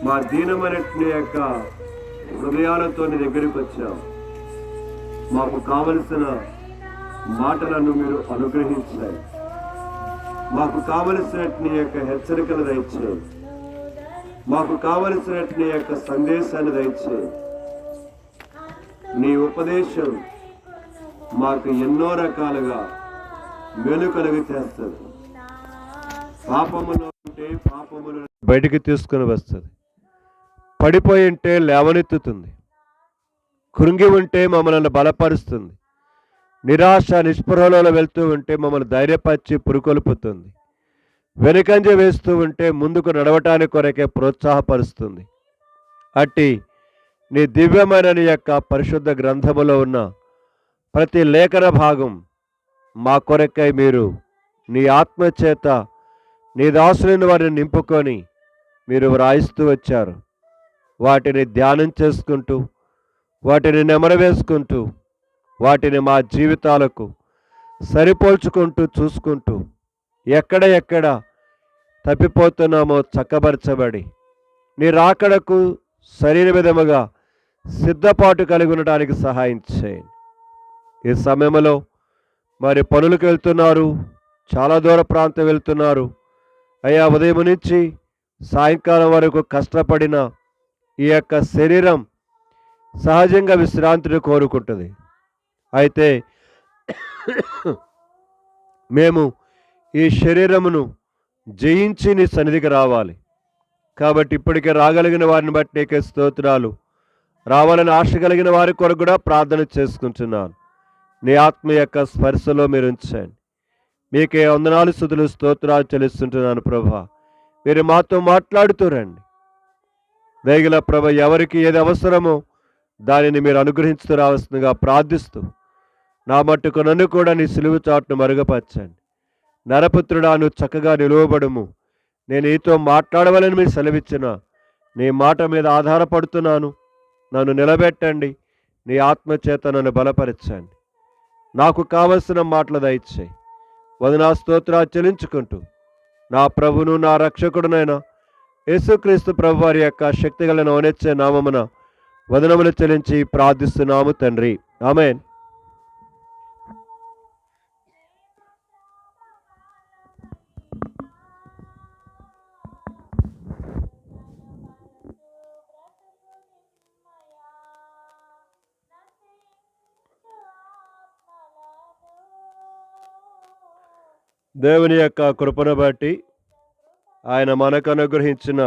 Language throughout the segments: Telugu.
మా దీనమైనటువంటి యొక్క హృదయాలతో నీ దగ్గరికి వచ్చాం. మాకు కావలసిన మాటలను మీరు అనుగ్రహించాయి. మాకు కావలసినటువంటి యొక్క హెచ్చరికలు దయచేయి. మాకు కావలసినటువంటి యొక్క సందేశాన్ని దయచేయి. నీ ఉపదేశం మాకు ఎన్నో రకాలుగా మేలు కలుగు చేస్తుంది. పాపములో ఉంటే పాపములు బయటికి తీసుకుని వస్తుంది. పడిపోయి ఉంటే లేవనెత్తుతుంది. కృంగి ఉంటే మమ్మల్ని బలపరుస్తుంది. నిరాశ నిస్పృహలలో వెళ్తూ ఉంటే మమ్మల్ని ధైర్యపరిచి పురుకొల్పుతుంది. వెనుకంజ వేస్తూ ఉంటే ముందుకు నడవటానికి కొరకే ప్రోత్సాహపరుస్తుంది. అట్టి నీ దివ్యమైన నీ యొక్క పరిశుద్ధ గ్రంథములో ఉన్న ప్రతి లేఖన భాగం మా కొరకై మీరు నీ ఆత్మచేత నీ దాసులను వారిని నింపుకొని మీరు వ్రాయిస్తూ వచ్చారు. వాటిని ధ్యానం చేసుకుంటూ, వాటిని నెమరవేసుకుంటూ, వాటిని మా జీవితాలకు సరిపోల్చుకుంటూ చూసుకుంటూ ఎక్కడ తప్పిపోతున్నామో చక్కబరచబడి నీ రాకడకు సరైన విధముగా సిద్ధపాటు కలిగి ఉండడానికి సహాయం చేయండి. ఈ సమయంలో మరి పనులకు వెళ్తున్నారు, చాలా దూర ప్రాంతం వెళ్తున్నారు అయ్యా. ఉదయం నుంచి సాయంకాలం వరకు కష్టపడిన ఈ యొక్క శరీరం సహజంగా విశ్రాంతిని కోరుకుంటుంది. అయితే మేము ఈ శరీరమును జయించి నీ సన్నిధికి రావాలి. కాబట్టి ఇప్పటికే రాగలిగిన వారిని బట్టి నీకే స్తోత్రాలు. రావాలని ఆశ కలిగిన వారి కొరకు కూడా ప్రార్థన చేసుకుంటున్నాను. నీ ఆత్మ యొక్క స్పర్శలో మీరు ఉంచండి. మీకే వందనాలు స్తుతులు స్తోత్రాలు చెల్లిస్తుంటున్నాను ప్రభా. మీరు మాతో మాట్లాడుతూ రండి. దయగల ప్రభ, ఎవరికి ఏది అవసరమో దానిని మీరు అనుగ్రహించుతూ రావాల్సిందిగా ప్రార్థిస్తూ నా మట్టుకు నన్ను కూడా నీ సిలువు చాటును మరుగుపరచండి. నరపుత్రుడా, నువ్వు చక్కగా నిలువబడుము. నేను నీతో మాట్లాడవాలని మీరు సెలవిచ్చిన నీ మాట మీద ఆధారపడుతున్నాను. నన్ను నిలబెట్టండి. నీ ఆత్మచేత నన్ను బలపరచండి. నాకు కావలసిన మాటలు దయచేయి. వందనా స్తోత్రాలు చెల్లించుకుంటూ నా ప్రభును నా రక్షకుడునైన యేసుక్రీస్తు ప్రభు వారి యొక్క శక్తిగల ఓనెచ్చే నామమున వదనములు చెల్లించి ప్రార్థిస్తున్నాము తండ్రి. ఆమేన్. దేవుని యొక్క కృపను బట్టి ఆయన మనకు అనుగ్రహించిన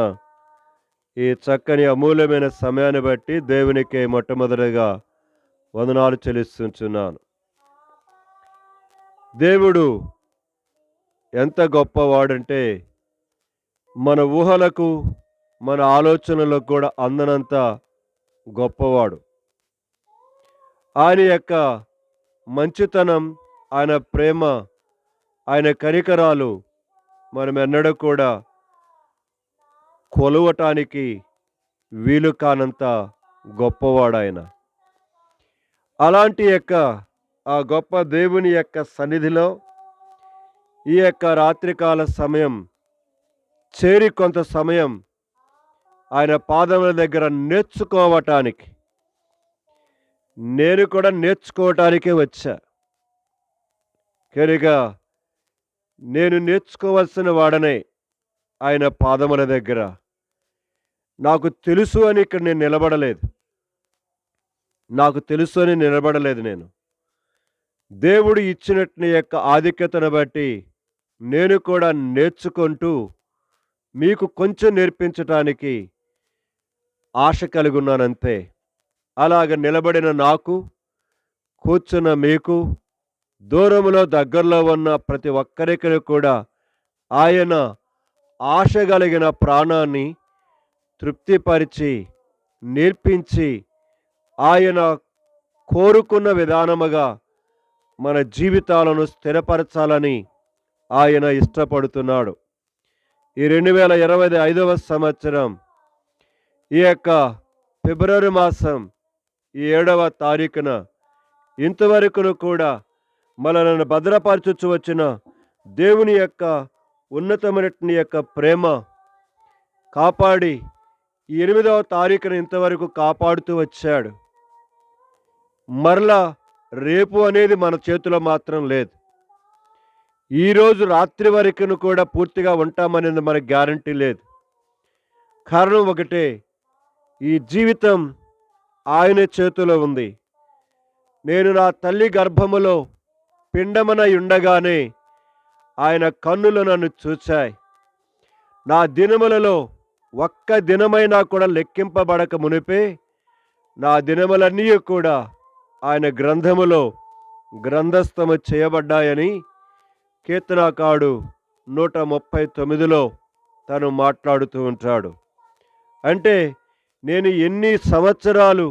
ఈ చక్కని అమూల్యమైన సమయాన్ని బట్టి దేవునికి మొట్టమొదటిగా వందనాలు చెల్లిస్తున్నాను. దేవుడు ఎంత గొప్పవాడంటే మన ఊహలకు మన ఆలోచనలకు కూడా అందనంత గొప్పవాడు. ఆయన యొక్క మంచితనం, ఆయన ప్రేమ, ఆయన కనికరాలు మనం ఎన్నడూ కూడా కొలవటానికి వీలు కానంత గొప్పవాడాయన. అలాంటి యొక్క ఆ గొప్ప దేవుని యొక్క సన్నిధిలో ఈ యొక్క రాత్రికాల సమయం చేరి కొంత సమయం ఆయన పాదముల దగ్గర నేర్చుకోవటానికి, నేను కూడా నేర్చుకోవటానికే వచ్చా. కనుక నేను నేర్చుకోవాల్సిన వాడనే ఆయన పాదముల దగ్గర. నాకు తెలుసు అని ఇక్కడ నేను నిలబడలేదు. నాకు తెలుసు అని నిలబడలేదు. నేను దేవుడు ఇచ్చినట్టు యొక్క ఆధిక్యతను బట్టి నేను కూడా నేర్చుకుంటూ మీకు కొంచెం నేర్పించటానికి ఆశ కలిగి ఉన్నానంతే. అలాగ నిలబడిన నాకు, కూర్చున్న మీకు, దూరంలో దగ్గరలో ఉన్న ప్రతి ఒక్కరికి కూడా ఆయన ఆశ కలిగిన ప్రాణాన్ని తృప్తిపరిచి నేర్పించి ఆయన కోరుకున్న విధానముగా మన జీవితాలను స్థిరపరచాలని ఆయన ఇష్టపడుతున్నాడు. ఈ 2025వ సంవత్సరం ఈ యొక్క ఫిబ్రవరి మాసం ఈ 7వ తారీఖున ఇంతవరకును కూడా మనల్ని భద్రపరచుచు వచ్చిన దేవుని యొక్క ఉన్నతమైన యొక్క ప్రేమ కాపాడి 8వ తారీఖున ఇంతవరకు కాపాడుతూ వచ్చాడు. మరలా రేపు అనేది మన చేతిలో మాత్రం లేదు. ఈరోజు రాత్రి వరకును కూడా పూర్తిగా ఉంటామనేది మనకు గ్యారంటీ లేదు. కారణం ఒకటే, ఈ జీవితం ఆయన చేతిలో ఉంది. నేను నా తల్లి గర్భములో పిండమనై ఉండగానే ఆయన కన్నులు నన్ను చూచాయి. నా దినములలో ఒక్క దినమైనా కూడా లెక్కింపబడక మునిపే నా దినములన్నీ కూడా ఆయన గ్రంథములో గ్రంథస్థము చేయబడ్డాయని కీర్తనాకారుడు 139లో తను మాట్లాడుతూ ఉంటాడు. అంటే నేను ఎన్ని సంవత్సరాలు,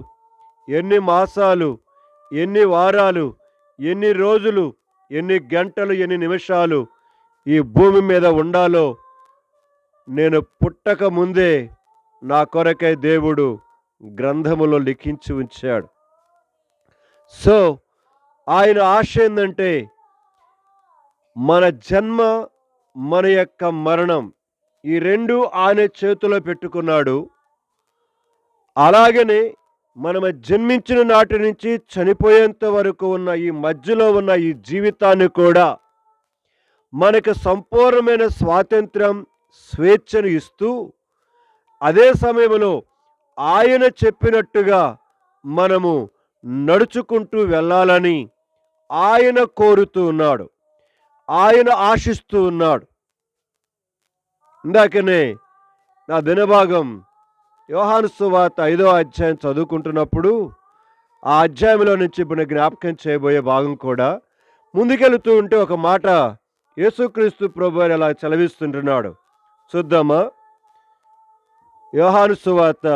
ఎన్ని మాసాలు, ఎన్ని వారాలు, ఎన్ని రోజులు, ఎన్ని గంటలు, ఎన్ని నిమిషాలు ఈ భూమి మీద ఉండాలో నేను పుట్టక ముందే నా కొరకై దేవుడు గ్రంథములో లిఖించి ఉంచాడు. సో ఆయన ఆశ ఏంటంటే మన జన్మ, మన యొక్క మరణం ఈ రెండు ఆయన చేతిలో పెట్టుకున్నాడు. అలాగనే మనము జన్మించిన నాటి నుంచి చనిపోయేంత వరకు ఉన్న ఈ మధ్యలో ఉన్న ఈ జీవితాన్ని కూడా మనకు సంపూర్ణమైన స్వాతంత్రం, స్వేచ్ఛను ఇస్తూ అదే సమయంలో ఆయన చెప్పినట్టుగా మనము నడుచుకుంటూ వెళ్ళాలని ఆయన కోరుతూ ఉన్నాడు, ఆయన ఆశిస్తూ ఉన్నాడు. ఇందాకనే నా దినభాగం యోహాను సువార్త 5వ అధ్యాయం చదువుకుంటున్నప్పుడు ఆ అధ్యాయంలో నుంచి ఇప్పుడు జ్ఞాపకం చేయబోయే భాగం కూడా ముందుకెళ్తూ ఉంటే ఒక మాట యేసుక్రీస్తు ప్రభువు అలా చలవిస్తుంటున్నాడు. చూద్దామా? యోహాను సువార్త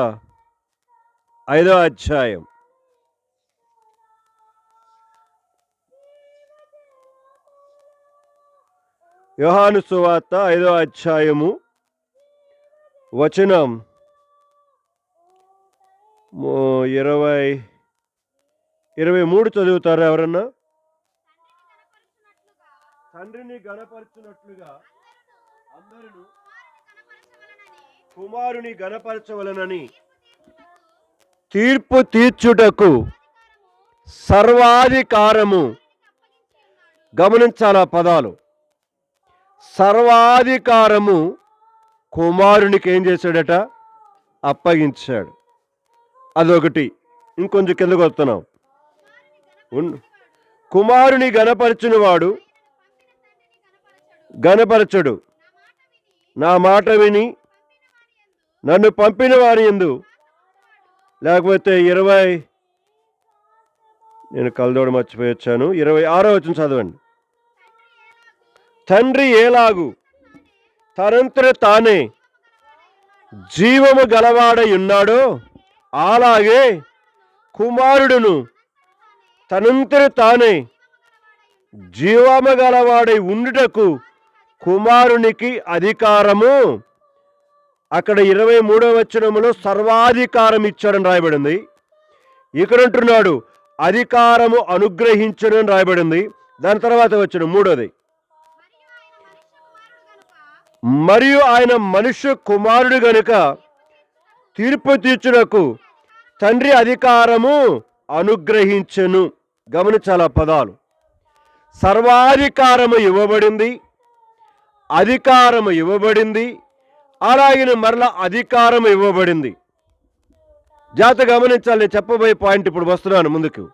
5వ అధ్యాయం యోహాను సువార్త 5వ అధ్యాయము వచనం 23 చదువుతారా ఎవరన్నా? తండ్రిని గణపరచునట్లుగా అందరూ కుమారుని గణపరచవలనని తీర్పు తీర్చుటకు సర్వాధికారము, గమనించాల పదాలు, సర్వాధికారము కుమారునికి ఏం చేశాడట? అప్పగించాడు. అదొకటి. ఇంకొంచెం కిందకు వస్తున్నాం. కుమారుని గణపరచిన వాడు గణపరచడు, నా మాట విని నన్ను పంపిన వారి యందు. లేకపోతే నేను కలదోడ మర్చిపోయొచ్చాను. 26వ వచనం చదవండి. తండ్రి ఏలాగు తనంతట తానే జీవము గలవాడై ఉన్నాడో అలాగే కుమారుడును తనంతట తానే జీవము గలవాడై ఉండుటకు కుమారునికి అధికారము. అక్కడ 23వ వచనములో సర్వాధికారం ఇచ్చాడని రాయబడింది. ఇక్కడ అంటున్నాడు అధికారము అనుగ్రహించడని రాయబడింది. దాని తర్వాత వచ్చిన 3వది, మరియు ఆయన మనుష్య కుమారుడు గనుక తీర్పు తీర్చుటకు తండ్రి అధికారము అనుగ్రహించెను. గమనించాల పదాలు. సర్వాధికారము ఇవ్వబడింది, అధికారము ఇవ్వబడింది, అలాగే మరలా అధికారం ఇవ్వబడింది. జాగ్రత్త గమనించాలి. నేను చెప్పబోయే పాయింట్ ఇప్పుడు వస్తున్నాను ముందుకు.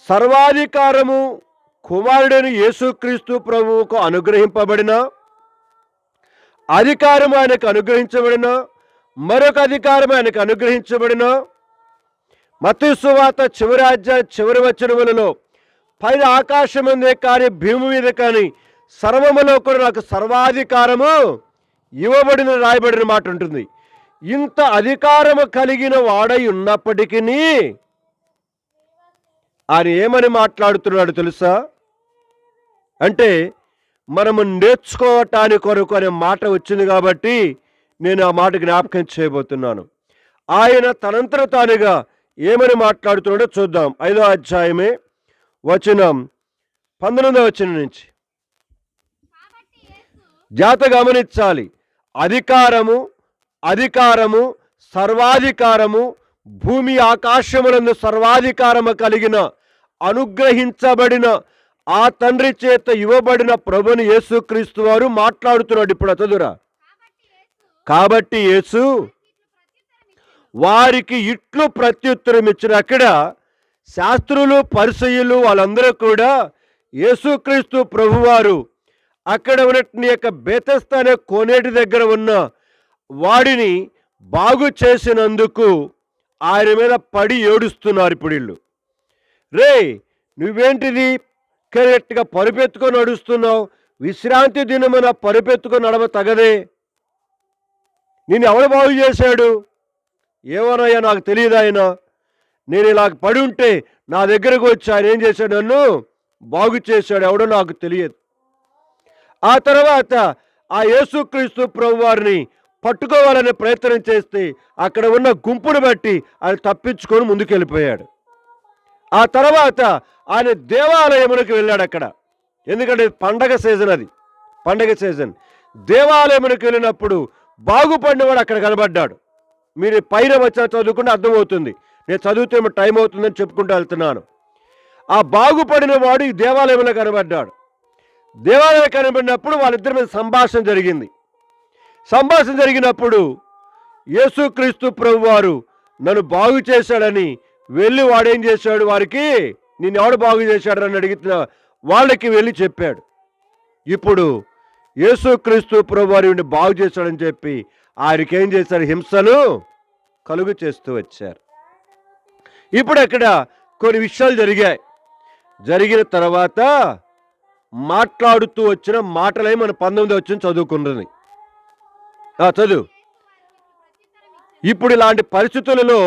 సర్వాధికారము కుమారుడైన యేసుక్రీస్తు ప్రభువుకు అనుగ్రహింపబడిన అధికారం ఆయనకు అనుగ్రహించబడిన, మరొక అధికారం ఆయనకు అనుగ్రహించబడిన, మత్తయి సువార్త చివరి అధ్యాయం చివరి వచనములలో పైన ఆకాశం మీదే కానీ భూమి మీద కానీ సర్వములో కూడా నాకు సర్వాధికారము ఇవ్వబడిన రాయబడిన మాట ఉంటుంది. ఇంత అధికారము కలిగిన వాడై ఉన్నప్పటికీ ఆయన ఏమని మాట్లాడుతున్నాడు తెలుసా? అంటే మనము నేర్చుకోవటానికి కొరకు అనే మాట వచ్చింది కాబట్టి నేను ఆ మాట జ్ఞాపకం చేయబోతున్నాను. ఆయన తనంతట తానుగా ఏమని మాట్లాడుతున్నాడో చూద్దాం. 5వ అధ్యాయమే వచనం 19వ వచనం నుంచి. జాగ్రత్త గమనించాలి. అధికారము, అధికారము, సర్వాధికారము, భూమి ఆకాశములందు సర్వాధికారము కలిగిన అనుగ్రహించబడిన ఆ తండ్రి చేత ఇవ్వబడిన ప్రభుని యేసుక్రీస్తు వారు మాట్లాడుతున్నాడు. ఇప్పుడు చదువురా. కాబట్టి యేసు వారికి ఇట్లు ప్రత్యుత్తరం ఇచ్చిన. అక్కడ శాస్త్రులు, పరిసయ్యులు వాళ్ళందరూ కూడా యేసుక్రీస్తు ప్రభువారు అక్కడ ఉన్నట్టు యొక్క బెతెస్దా అనే కోనేటి దగ్గర ఉన్న వాడిని బాగు చేసినందుకు ఆయన మీద పడి ఏడుస్తున్నారు. ఇప్పుడు వీళ్ళు, రే నువ్వేంటిది కరెక్ట్గా పరుపెత్తుకొని నడుస్తున్నావు, విశ్రాంతి దినమున పరుపెత్తుకొని నడవ తగదే, నేను ఎవడు బాగు చేశాడు? ఏమోనయ్యా నాకు తెలియదు, ఆయన నేను ఇలా పడి ఉంటే నా దగ్గరకు వచ్చి ఆయన ఏం చేశాడు, నన్ను బాగు చేశాడు, ఎవడో నాకు తెలియదు. ఆ తర్వాత ఆ యేసుక్రీస్తు ప్రభువారిని పట్టుకోవాలనే ప్రయత్నం చేస్తే అక్కడ ఉన్న గుంపును బట్టి ఆయన తప్పించుకొని ముందుకెళ్ళిపోయాడు. ఆ తర్వాత ఆయన దేవాలయమునకు వెళ్ళాడు అక్కడ, ఎందుకంటే పండగ సీజన్, అది పండగ సీజన్. దేవాలయమునకు వెళ్ళినప్పుడు బాగుపడినవాడు అక్కడ కనబడ్డాడు. మీరు పైన వచ్చిన చదువుకుంటే అర్థమవుతుంది, నేను చదివితే టైం అవుతుందని చెప్పుకుంటూ వెళ్తున్నాను. ఆ బాగుపడిన వాడు ఈ దేవాలయంలో కనబడ్డాడు. దేవాలయం కనబడినప్పుడు వాళ్ళిద్దరి మీద సంభాషణ జరిగింది. సంభాషణ జరిగినప్పుడు యేసుక్రీస్తు ప్రభువారు నన్ను బాగు చేశాడని వెళ్ళి వాడేం చేశాడు, వారికి నిన్ను ఎవడు బాగు చేశాడు అని అడిగిన వాళ్ళకి వెళ్ళి చెప్పాడు. ఇప్పుడు యేసుక్రీస్తు ప్రభువారు బాగు చేశాడని చెప్పి ఆయనకి ఏం చేశారు, హింసను కలుగు చేస్తూ వచ్చారు. ఇప్పుడు అక్కడ కొన్ని విషయాలు జరిగాయి. జరిగిన తర్వాత మాట్లాడుతూ వచ్చిన మాటలే మన 19వ వచనం చదువుకున్నది. చదువు. ఇప్పుడు ఇలాంటి పరిస్థితులలో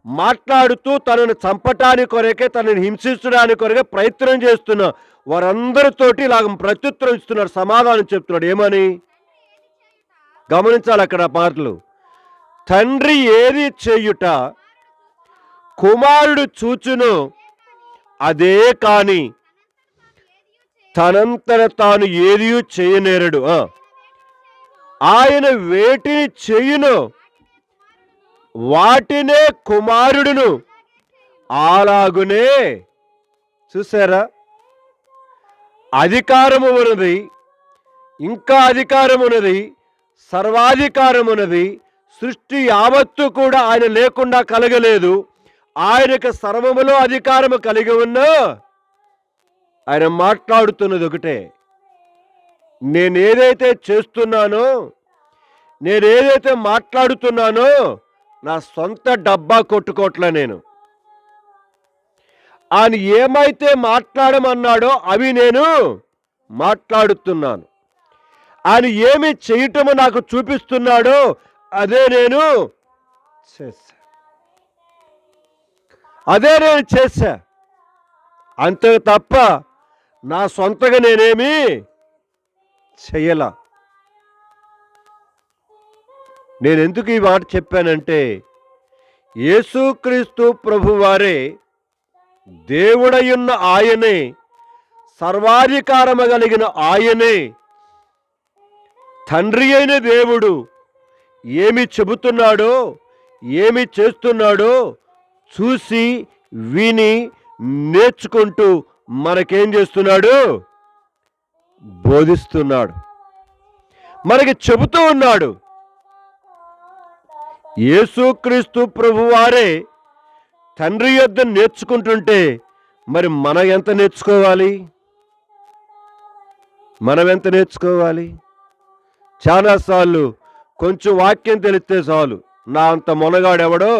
మాట్లాడుతూ తనను చంపటానికి కొరకే, తనని హింసించడానికి కొరకే ప్రయత్నం చేస్తున్న వారందరితోటి ఇలాగ ప్రత్యుత్తరం ఇస్తున్నాడు, సమాధానం చెప్తున్నాడు. ఏమని గమనించాలి అక్కడ మాటలు. తండ్రి ఏది చేయుట కుమారుడు చూచును అదే కాని తనంతట తాను ఏది చేయనేరడు. ఆయన వేటిని చేయును వాటినే కుమారుడును అలాగునే. చూసారా, అధికారము ఉన్నది, ఇంకా అధికారం ఉన్నది, సర్వాధికారం ఉన్నది. సృష్టి యావత్తు కూడా ఆయన లేకుండా కలగలేదు. ఆయనకు సర్వములో అధికారము కలిగి ఉన్నా ఆయన మాట్లాడుతున్నది ఒకటే, నేనేదైతే చేస్తున్నానో, నేనేదైతే మాట్లాడుతున్నానో నా సొంత డబ్బా కొట్టుకోట్ల, నేను ఆయన ఏమైతే మాట్లాడమన్నాడో అవి నేను మాట్లాడుతున్నాను. ఆయన ఏమి చేయటము నాకు చూపిస్తున్నాడో అదే నేను చేశా, అంతే తప్ప నా సొంతగా నేనేమి చెయ్యలా. నేను ఎందుకు ఈ మాట చెప్పానంటే, యేసుక్రీస్తు ప్రభువారే దేవుడయున్న ఆయనే, సర్వాధికారము కలిగిన ఆయనే, తండ్రి అయిన దేవుడు ఏమి చెబుతున్నాడో, ఏమి చేస్తున్నాడో చూసి విని నేర్చుకుంటూ మనకేం చేస్తున్నాడు, బోధిస్తున్నాడు, మనకి చెబుతూ ఉన్నాడు. యేసుక్రీస్తు ప్రభువారే తండ్రి యొద్ద నేర్చుకుంటుంటే మరి మనం ఎంత నేర్చుకోవాలి? మనం ఎంత నేర్చుకోవాలి? చాలాసార్లు కొంచెం వాక్యం తెలిస్తే చాలు, నా అంత మొనగాడెవడో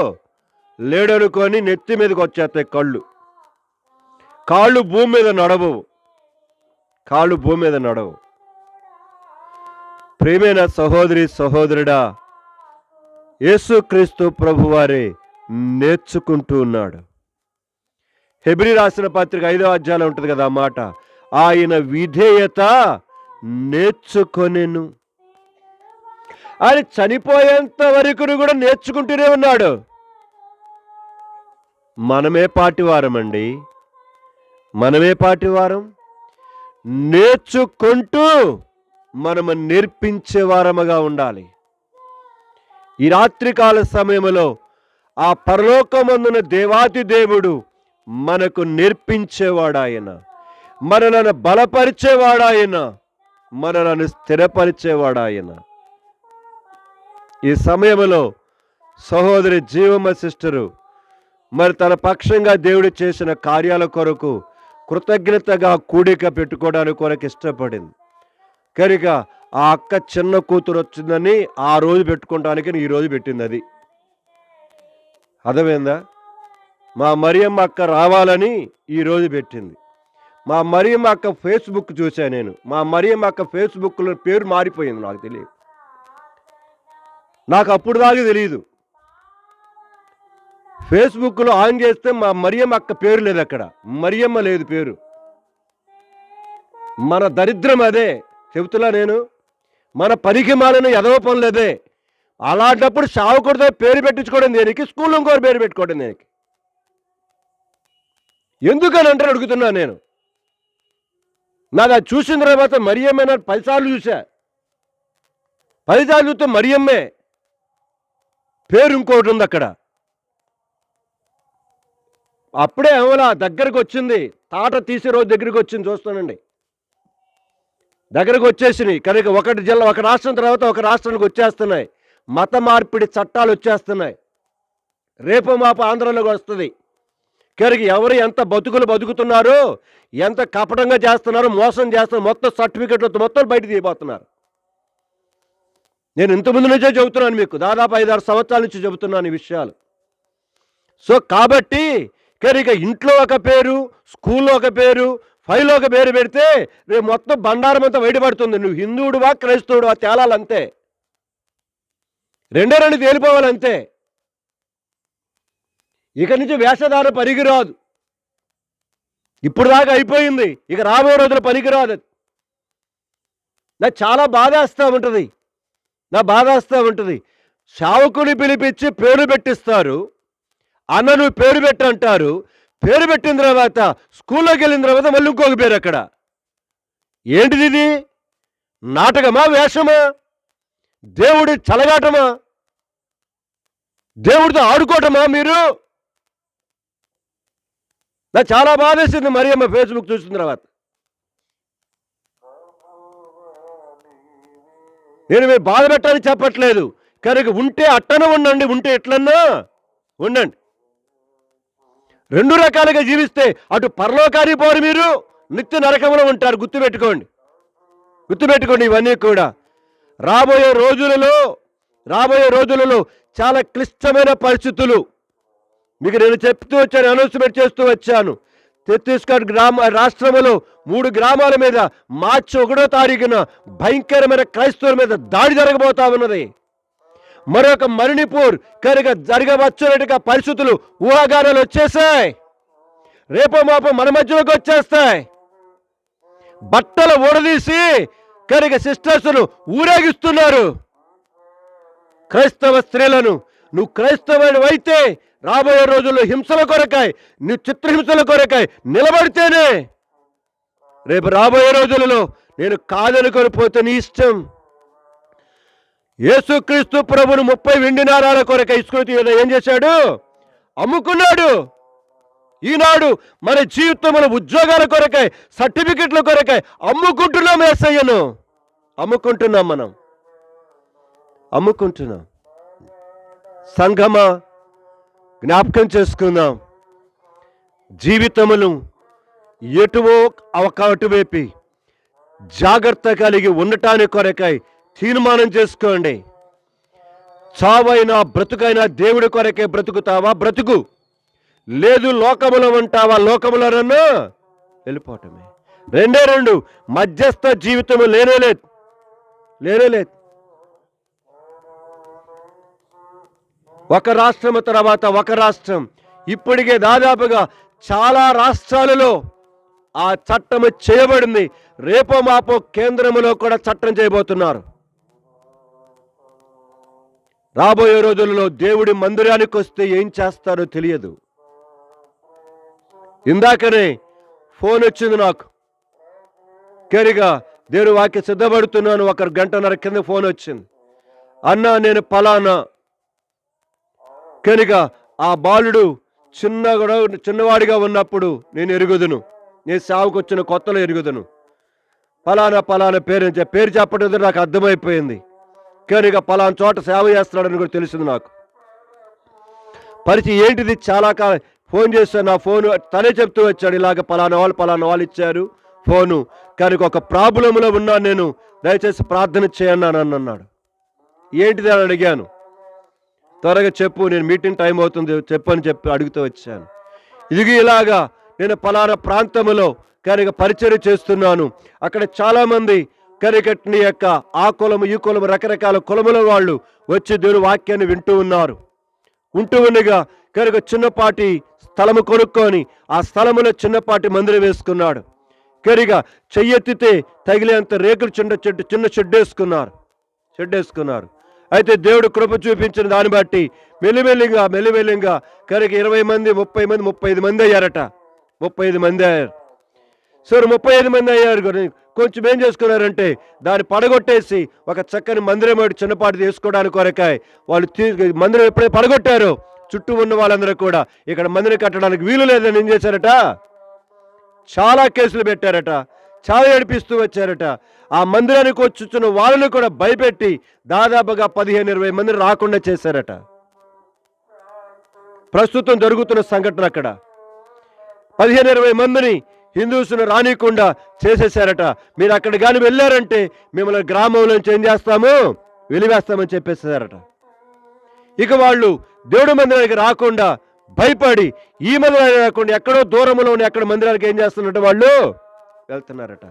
లేడనుకొని నెత్తి మీదకి వచ్చేస్తాయి కాళ్ళు భూమి మీద నడవవు, కాళ్ళు భూమి మీద నడవు. ప్రియమైన సహోదరి సహోదరుడా, యేసుక్రీస్తు ప్రభువారే నేర్చుకుంటూ ఉన్నాడు. హెబ్రీ రాసిన పత్రిక 5వ అధ్యాయంలో ఉంటుంది కదా ఆ మాట, ఆయన విధేయత నేర్చుకొనెను. ఆయన చనిపోయేంత వరకు కూడా నేర్చుకుంటూనే ఉన్నాడు. మనమే పాటివారమండి, మనమే పాటివారం. నేర్చుకుంటూ మనము నేర్పించే వారముగా ఉండాలి. ఈ రాత్రికాల సమయంలో ఆ పరలోకమందున దేవాతి దేవుడు మనకు నేర్పించేవాడాయన, మనలను బలపరిచేవాడాయన, మనలను స్థిరపరిచేవాడాయన. ఈ సమయంలో సహోదరి జీవమ్మ సిస్టరు మరి తన పక్షంగా దేవుడు చేసిన కార్యాల కొరకు కృతజ్ఞతగా కూడిక పెట్టుకోవడానికి కొరకు ఇష్టపడింది కనుక ఆ అక్క చిన్న కూతురు వచ్చిందని ఆ రోజు పెట్టుకోవడానికి ఈ రోజు పెట్టింది. అది అర్థమైందా? మా మరియమ్మ అక్క రావాలని ఈరోజు పెట్టింది. మా మరియమ్మ అక్క ఫేస్బుక్ చూసా నేను. మా మరియమ్మ అక్క ఫేస్బుక్లో పేరు మారిపోయింది. నాకు తెలియదు, నాకు అప్పుడు దాకా తెలియదు. ఫేస్బుక్లో ఆన్ చేస్తే మా మరియమ్మ అక్క పేరు లేదు, అక్కడ మరియమ్మ లేదు పేరు. మన దరిద్రం అదే చెబుతున్నా నేను. మన పనికి మాలిన ఎదవ పనులు అదే. అలాంటప్పుడు సావుకుడితో పేరు పెట్టించుకోవడం దేనికి, స్కూల్లో ఇంకోరు పేరు పెట్టుకోవడం దేనికి? ఎందుకని అంటే అడుగుతున్నా నేను. నాకు అది చూసిన తర్వాత మరియమ్మే, నాకు 10 సార్లు చూసా. 10 సార్లు చూస్తే మరియమ్మే పేరు ఇంకోటి ఉంది అక్కడ. అప్పుడే ఏమలా దగ్గరకు వచ్చింది, తాట తీసే రోజు దగ్గరికి వచ్చింది. చూస్తానండి, దగ్గరకు వచ్చేసినాయి. కనుక ఒకటి జిల్లా, ఒక రాష్ట్రం తర్వాత ఒక రాష్ట్రానికి వచ్చేస్తున్నాయి. మత మార్పిడి చట్టాలు వచ్చేస్తున్నాయి. రేపు మాపు ఆంధ్రలోకి వస్తుంది. కనుక ఎవరు ఎంత బతుకులు బతుకుతున్నారో, ఎంత కపటంగా చేస్తున్నారో, మోసం చేస్తున్నారు, మొత్తం సర్టిఫికెట్లు మొత్తం బయట తీయబోతున్నారు. నేను ఇంతకుముందు నుంచే చెబుతున్నాను మీకు, దాదాపు 5-6 సంవత్సరాల నుంచి చెబుతున్నాను ఈ విషయాలు. సో కాబట్టి కనుక ఇంట్లో ఒక పేరు, స్కూల్లో ఒక పేరు, ఫైల్లో ఒక పేరు పెడితే రేపు మొత్తం బండారం అంతా బయటపడుతుంది. నువ్వు హిందువుడువా క్రైస్తవుడువా తేలాలంతే, రెండో రెండు తేలిపోవాలంతే. ఇక నుంచి వేషధార పనికిరాదు. ఇప్పుడు దాకా అయిపోయింది, ఇక రాబోయే రోజులు పనికిరాదు. నాకు చాలా బాధేస్తూ ఉంటుంది, బాధేస్తూ ఉంటుంది. శావకుని పిలిపించి పేరు పెట్టిస్తారు. అన్న నువ్వు పేరు పెట్టంటారు. పేరు పెట్టిన తర్వాత స్కూల్లోకి వెళ్ళిన తర్వాత మళ్ళీ ఇంకొక పేరు అక్కడ. ఏంటిది ఇది? నాటకమా, వేషమా, దేవుడి చలగాటమా, దేవుడితో ఆడుకోవటమా మీరు? నాకు చాలా బాధేసింది మరియమ్మ ఫేస్బుక్ చూసిన తర్వాత. నేను మీరు బాధ పెట్టాలని చెప్పట్లేదు, కనుక ఉంటే అట్టనే ఉండండి, ఉంటే ఎట్లన్నా ఉండండి. రెండు రకాలుగా జీవిస్తే అటు పరలోకానికి పోరు, మీరు నిత్య నరకంలో ఉంటారు. గుర్తుపెట్టుకోండి, గుర్తుపెట్టుకోండి ఇవన్నీ కూడా. రాబోయే రోజులలో చాలా క్లిష్టమైన పరిస్థితులు మీకు నేను చెప్తూ వచ్చాను, అనౌన్స్మెంట్ చేస్తూ వచ్చాను. ఛత్తీస్గఢ్ రాష్ట్రంలో 3 గ్రామాల మీద మార్చి 1వ తారీఖున భయంకరమైన క్రైస్తవుల మీద దాడి జరగబోతా ఉన్నది. మరొక మణిపూర్ కనుక జరగవచ్చునట్టుగా పరిస్థితులు, ఊహాగానాలు వచ్చేసాయి. రేపో మాపో మన మధ్యలోకి వచ్చేస్తాయి. బట్టలు ఊడదీసి కనుక సిస్టర్స్ను ఊరేగిస్తున్నారు, క్రైస్తవ స్త్రీలను. నువ్వు క్రైస్తవుడు అయితే రాబోయే రోజుల్లో హింసల కొరకాయ, నువ్వు చిత్రహింసల కొరకాయ నిలబడితేనే రేపు రాబోయే రోజులలో నేను కాదనుకొని పోతే నీ ఇష్టం. యేసుక్రీస్తు ప్రభును 30 వెండి నాణాల కొరకై ఇస్కరియోతు యూదా ఏం చేశాడు? అమ్ముకున్నాడు. ఈనాడు మన జీవితంలో ఉద్యోగాల కొరకై, సర్టిఫికెట్ల కొరకై అమ్ముకుంటున్నాం. యేసయ్యను అమ్ముకుంటున్నాం, మనం అమ్ముకుంటున్నాం. సంఘమా, జ్ఞాపకం చేసుకుందాం. జీవితమును ఎటువో అటువైపు జాగ్రత్త కలిగి ఉండటానికి కొరకై తీర్మానం చేసుకోండి. చావైనా బ్రతుకైనా దేవుడి కొరకే బ్రతుకుతావా? బ్రతుకు. లేదు లోకములో ఉంటావా? లోకములోనన్నా వెళ్ళిపోవటమే. 2 మధ్యస్థ జీవితము లేనేలేదు. ఒక రాష్ట్రం తర్వాత ఒక రాష్ట్రం. ఇప్పటికే దాదాపుగా చాలా రాష్ట్రాలలో ఆ చట్టము చేయబడింది. రేపో మాపో కేంద్రములో కూడా చట్టం చేయబోతున్నారు. రాబోయే రోజులలో దేవుడి మందిరానికి వస్తే ఏం చేస్తారో తెలియదు. ఇందాకనే ఫోన్ వచ్చింది నాకు. కేరిగా దేవుడి వాక్య సిద్ధపడుతున్నాను, 1 గంటన్నర కింద ఫోన్ వచ్చింది. అన్నా నేను పలానా కనుక ఆ బాలుడు చిన్నవాడిగా ఉన్నప్పుడు నేను ఎరుగుదును, నేను సేవకు వచ్చిన కొత్తలో ఎరుగుదును, పలానా పలానా పేరు పేరు చెప్పడం నాకు అర్థమైపోయింది. కనుక పలానా చోట సేవ చేస్తున్నాడని కూడా తెలిసింది నాకు. పరిచయం ఏంటిది, చాలా కాలం ఫోన్ చేశాను, నా ఫోను తనే చెప్తూ వచ్చాడు, ఇలాగ పలానా వాళ్ళు ఇచ్చారు ఫోను, కనుక ఒక ప్రాబ్లంలో ఉన్నాను నేను, దయచేసి ప్రార్థన చేయండి అని అన్నాడు. ఏంటిది అని అడిగాను. త్వరగా చెప్పు, నేను మీటింగ్ టైం అవుతుంది చెప్పు అని చెప్పి అడుగుతూ వచ్చాను. ఇది ఇలాగా నేను పలానా ప్రాంతంలో కనుక పరిచర్య చేస్తున్నాను, అక్కడ చాలామంది కనుక నీ యొక్క ఆ కులము ఈ కులము రకరకాల కులముల వాళ్ళు వచ్చి దేవుని వాక్యాన్ని వింటూ ఉన్నారు. ఉంటూ ఉండగా కనుక చిన్నపాటి స్థలము కొనుక్కొని ఆ స్థలములో చిన్నపాటి మందిరం వేసుకున్నాడు. కనుక చెయ్యెత్తితే తగిలేంత రేకులు చిన్న షెడ్ వేసుకున్నారు. అయితే దేవుడు కృప చూపించిన దాన్ని బట్టి మెల్లిమెల్లిగా కనుక 20 మంది 30 మంది 35 మంది అయ్యారట. 35 మంది అయ్యారు. సరే 35 మంది అయ్యారు. కొంచెం ఏం చేసుకున్నారంటే దాన్ని పడగొట్టేసి ఒక చక్కని మందిరం చిన్నపాటి తీసుకోవడానికి కొరకాయ వాళ్ళు మందిరం ఎప్పుడైతే పడగొట్టారో చుట్టూ ఉన్న వాళ్ళందరూ కూడా ఇక్కడ మందిరం కట్టడానికి వీలు లేదని ఏం చేశారట, చాలా కేసులు పెట్టారట, చాలా ఏడిపిస్తూ వచ్చారట. ఆ మందిరానికి వచ్చున్న వాళ్ళని కూడా భయపెట్టి దాదాపుగా 15-20 మంది రాకుండా చేశారట. ప్రస్తుతం జరుగుతున్న సంఘటన అక్కడ 15-20 మందిని హిందూస్ను రానికుండా చేసేశారట. మీరు అక్కడ కానీ వెళ్ళారంటే మిమ్మల్ని గ్రామంలో నుంచి ఏం చేస్తాము, వెలివేస్తామని చెప్పేసారట. ఇక వాళ్ళు దేవుడి మందిరానికి రాకుండా భయపడి ఈ మందిరానికి రాకుండా ఎక్కడో దూరంలో ఉన్న ఎక్కడ మందిరానికి ఏం చేస్తున్నట్టు వాళ్ళు వెళ్తున్నారట.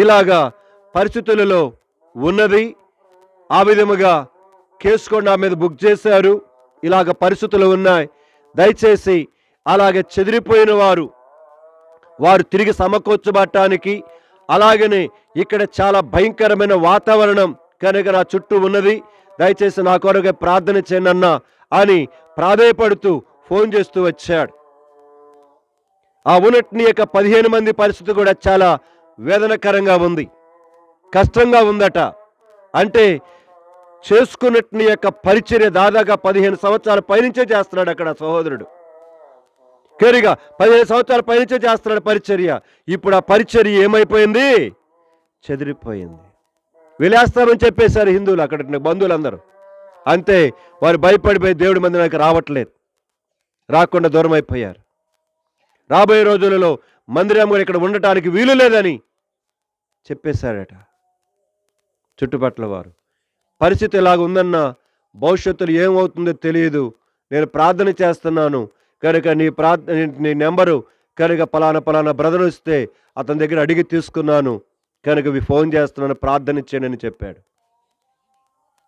ఇలాగా పరిస్థితులలో ఉన్నది. ఆ విధముగా కేసు కూడా నా మీద బుక్ చేశారు. ఇలాగ పరిస్థితులు ఉన్నాయి. దయచేసి అలాగే చెదిరిపోయిన వారు తిరిగి సమకూర్చబడటానికి, అలాగనే ఇక్కడ చాలా భయంకరమైన వాతావరణం కనుక నా చుట్టూ ఉన్నది, దయచేసి నా కొరకు ప్రార్థన చేయనన్నా అని ప్రాధేయపడుతూ ఫోన్ చేస్తూ వచ్చాడు. ఆ ఉన్నట్ని యొక్క 15 మంది పరిస్థితి కూడా చాలా వేదనకరంగా ఉంది, కష్టంగా ఉందట. అంటే చేసుకున్నట్ని యొక్క పరిచర్య దాదాగా 15 సంవత్సరాల పైనుంచే చేస్తున్నాడు అక్కడ సహోదరుడు. కేరిగా 15 సంవత్సరాల పైనుంచే చేస్తున్నాడు పరిచర్య. ఇప్పుడు ఆ పరిచర్య ఏమైపోయింది, చెదిరిపోయింది. విలేస్తామని చెప్పేశారు హిందువులు, అక్కడ బంధువులందరూ. అంతే, వారు భయపడిపోయి దేవుడి మందిరానికి రాకుండా దూరం అయిపోయారు. రాబోయే రోజులలో మందిరం కూడా ఇక్కడ ఉండటానికి వీలు లేదని చెప్పేశారట చుట్టుపక్కల వారు. పరిస్థితి ఇలాగ ఉందన్న, భవిష్యత్తులో ఏమవుతుందో తెలియదు. నేను ప్రార్థన చేస్తున్నాను కనుక నీ నెంబరు కనుక పలానా బ్రదర్ ఇస్తే అతని దగ్గర అడిగి తీసుకున్నాను కనుక ఫోన్ చేస్తున్నాను, ప్రార్థన చేయండి అని చెప్పాడు.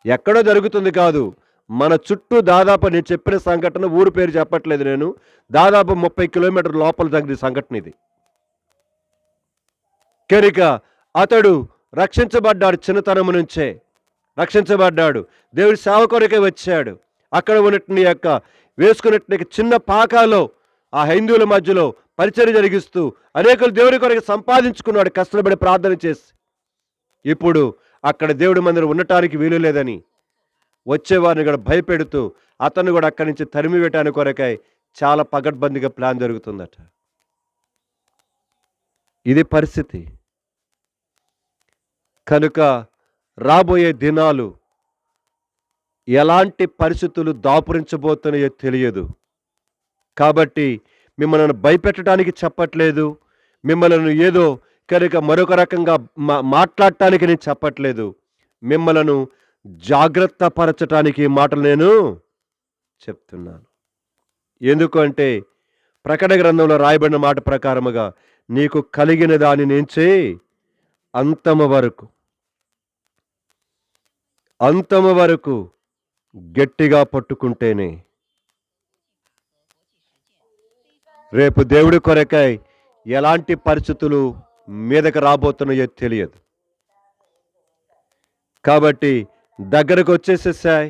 ఎక్కడో జరుగుతుంది కాదు, మన చుట్టూ దాదాపు నేను చెప్పిన సంఘటన, ఊరు పేరు చెప్పట్లేదు నేను, దాదాపు 30 కిలోమీటర్ల లోపల జరిగిన సంఘటన ఇది. కనుక అతడు రక్షించబడ్డాడు, చిన్నతనం నుంచే రక్షించబడ్డాడు, దేవుడి సేవ కొరకే వచ్చాడు. అక్కడ ఉన్నట్టు యొక్క వేసుకున్నట్టు చిన్న పాకాలో ఆ హైందువుల మధ్యలో పరిచర్య జరిగిస్తూ అనేకులు దేవుడి కొరకు సంపాదించుకున్నాడు కష్టపడి ప్రార్థన చేసి. ఇప్పుడు అక్కడ దేవుడి మందిరం ఉండటానికి వీలు లేదని వచ్చేవారిని కూడా భయపెడుతూ అతను కూడా అక్కడి నుంచి తరిమి వేయటానికి కొరకై చాలా పగడ్బందీగా ప్లాన్ జరుగుతుందట. ఇది పరిస్థితి. కనుక రాబోయే దినాలు ఎలాంటి పరిస్థితులు దాపురించబోతున్నాయో తెలియదు. కాబట్టి మిమ్మల్ని భయపెట్టడానికి చెప్పట్లేదు, మిమ్మల్ని ఏదో కనుక మరొక రకంగా మాట్లాడటానికి నేను చెప్పట్లేదు, మిమ్మలను జాగ్రత్త పరచటానికి ఈ మాటలు నేను చెప్తున్నాను. ఎందుకంటే ప్రకటన గ్రంథంలో రాయబడిన మాట ప్రకారముగా నీకు కలిగిన దాన్ని నేను చేయి అంతము వరకు గట్టిగా పట్టుకుంటేనే రేపు దేవుడి కొరకై ఎలాంటి పరిస్థితులు మీదకి రాబోతున్నాయో తెలియదు. కాబట్టి దగ్గరకు వచ్చేసేసాయి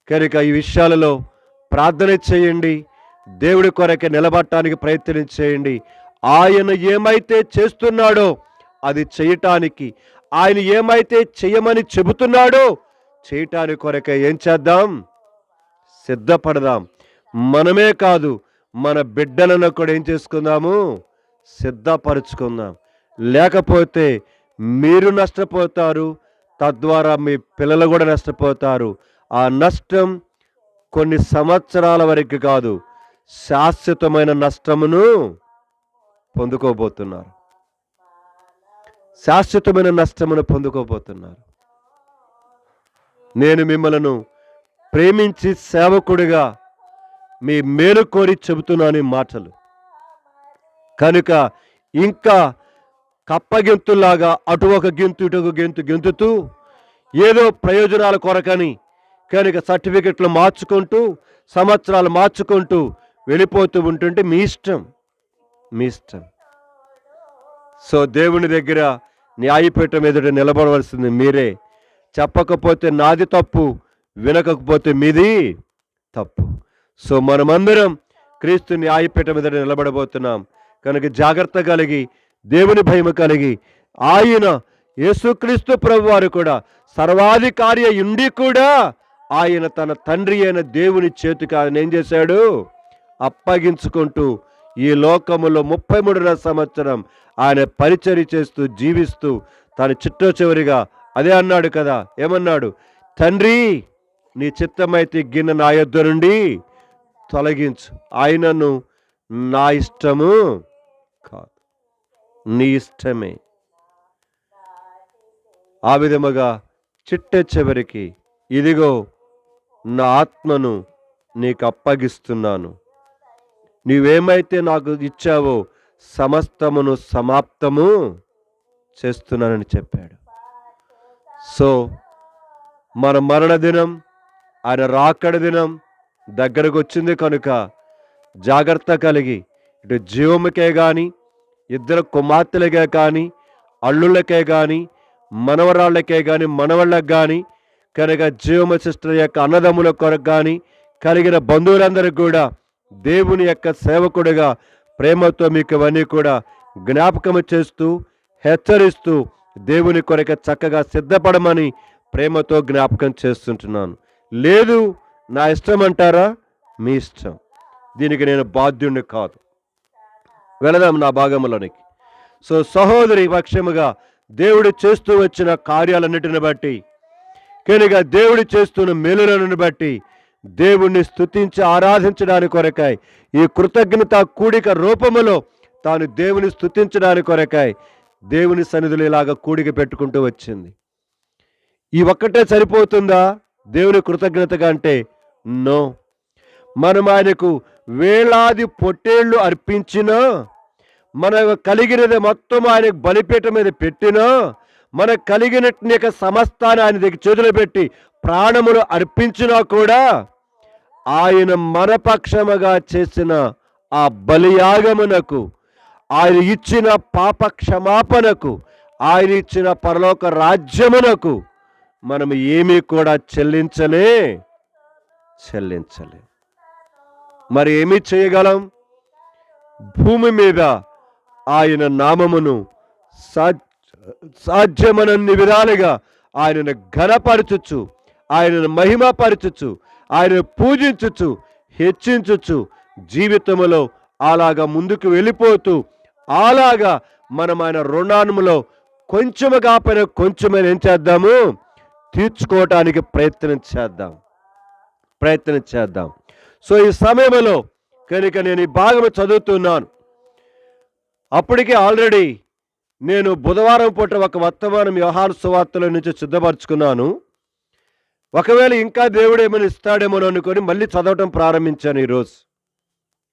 కనుక ఈ విషయాలలో ప్రార్థన చేయండి, దేవుడి కొరకే నిలబడటానికి ప్రయత్నం చేయండి. ఆయన ఏమైతే చేస్తున్నాడో అది చేయటానికి, ఆయన ఏమైతే చేయమని చెబుతున్నాడో చేయటానికి కొరకే ఏం చేద్దాం, సిద్ధపడదాం. మనమే కాదు, మన బిడ్డలను కూడా ఏం చేసుకుందాము, సిద్ధపరుచుకుందాం. లేకపోతే మీరు నష్టపోతారు, తద్వారా మీ పిల్లలు కూడా నష్టపోతారు. ఆ నష్టం కొన్ని సంవత్సరాల వరకు కాదు, శాశ్వతమైన నష్టమును పొందుకోబోతున్నారు. శాశ్వతమైన నష్టమును పొందుకోబోతున్నారు. నేను మిమ్మలను ప్రేమించి సేవకుడిగా మీ మేలు కోరి చెబుతున్నాను ఈ మాటలు. కనుక ఇంకా కప్పగింతులాగా అటు ఒక గెంతు ఇటు ఒక గెంతు గెంతుతూ ఏదో ప్రయోజనాల కొరకని కనుక సర్టిఫికెట్లు మార్చుకుంటూ సంవత్సరాలు మార్చుకుంటూ వెళ్ళిపోతూ ఉంటుంటే మీ ఇష్టం, మీ ఇష్టం. సో దేవుని దగ్గర న్యాయపీఠం ఎదుట నిలబడవలసింది మీరే. చెప్పకపోతే నాది తప్పు, వినకపోతే మీది తప్పు. సో మనమందరం క్రీస్తు న్యాయపీఠం ఎదుట నిలబడబోతున్నాం. కనుక జాగ్రత్త కలిగి, దేవుని భయం కలిగి, ఆయన యేసుక్రీస్తు ప్రభువారు కూడా సర్వాధికారి ఉండి కూడా ఆయన తన తండ్రి అయిన దేవుని చేతికి ఆయన ఏం చేశాడు, అప్పగించుకుంటూ ఈ లోకములో 33 సంవత్సరం ఆయన పరిచర్య చేస్తూ జీవిస్తూ తన చిట్ట చివరిగా అదే అన్నాడు కదా, ఏమన్నాడు, తండ్రి నీ చిత్తమైతే గిన్నె నా యొద్ద నుండి తొలగించు, ఆయనను నా ఇష్టము కాదు నీ ఇష్టమే. ఆ విధముగా చిట్ట చివరికి ఇదిగో నా ఆత్మను నీకు అప్పగిస్తున్నాను, నీవేమైతే నాకు ఇచ్చావో సమస్తమును సమాప్తము చేస్తున్నానని చెప్పాడు. సో మన మరణ దినం, ఆయన రాకడ దినం దగ్గరకు వచ్చింది కనుక జాగ్రత్త కలిగి ఇటు జీవముకే కానీ, ఇద్దరు కుమార్తెలకే కానీ, అల్లుళ్ళకే కానీ, మనవరాళ్ళకే కానీ, మనవళ్ళకి కానీ, కనుక జీవమ సిస్టర్ యొక్క అన్నదమ్ముల కొరకు కానీ కలిగిన బంధువులందరికీ కూడా దేవుని యొక్క సేవకుడిగా ప్రేమతో మీకు ఇవన్నీ కూడా జ్ఞాపకము చేస్తూ హెచ్చరిస్తూ దేవుని కొరకు చక్కగా సిద్ధపడమని ప్రేమతో జ్ఞాపకం చేస్తుంటున్నాను. లేదు నా ఇష్టం అంటారా, మీ ఇష్టం, దీనికి నేను బాధ్యుడిని కాదు. వెళదాం నా భాగంలోనికి. సో సహోదరి పక్షముగా దేవుడు చేస్తూ వచ్చిన కార్యాలన్నిటిని బట్టి, కనుక దేవుడు చేస్తున్న మేలులను బట్టి దేవుణ్ణి స్తుతించి ఆరాధించడానికి కొరకాయ ఈ కృతజ్ఞత కూడిక రూపములో తాను దేవుని స్తుతించడానికి కొరకాయ దేవుని సన్నిధిలో ఇలాగ కూడిక పెట్టుకుంటూ వచ్చింది. ఈ ఒక్కటే సరిపోతుందా దేవుని కృతజ్ఞతగా అంటే? నో. మనం ఆయనకు వేలాది పొట్టేళ్లు అర్పించినా, మనకు కలిగినది మొత్తం ఆయనకు బలిపీఠం మీద పెట్టినా, మనకు కలిగినట్టు యొక్క సమస్తాన్ని ఆయన దగ్గర చేతులు పెట్టి ప్రాణములు అర్పించినా కూడా ఆయన మనపక్షముగా చేసిన ఆ బలియాగమునకు, ఆయన ఇచ్చిన పాప క్షమాపణకు, ఆయన ఇచ్చిన పరలోక రాజ్యమునకు మనం ఏమీ కూడా చెల్లించలేం. మరి ఏమి చేయగలం? భూమి మీద ఆయన నామమును సాధ్యమనన్ని విధాలుగా ఆయనను ఘనపరచుచు, ఆయనను మహిమపరచుచు, ఆయనను పూజించుచు, హెచ్చించుచు జీవితంలో అలాగా ముందుకు వెళ్ళిపోతూ అలాగా మనం ఆయన రుణానుములో కొంచెము కాకపోయినా కొంచెమైనా ఏం చేద్దాము, తీర్చుకోవటానికి ప్రయత్నం చేద్దాం. సో ఈ సమయంలో కనుక నేను ఈ భాగం చదువుతున్నాను. అప్పటికే ఆల్రెడీ నేను బుధవారం పూట ఒక వర్తమానం యోహాను సువార్తల నుంచి సిద్ధపరచుకున్నాను. ఒకవేళ ఇంకా దేవుడు ఏమైనా ఇస్తాడేమో అనుకొని మళ్ళీ చదవటం ప్రారంభించాను.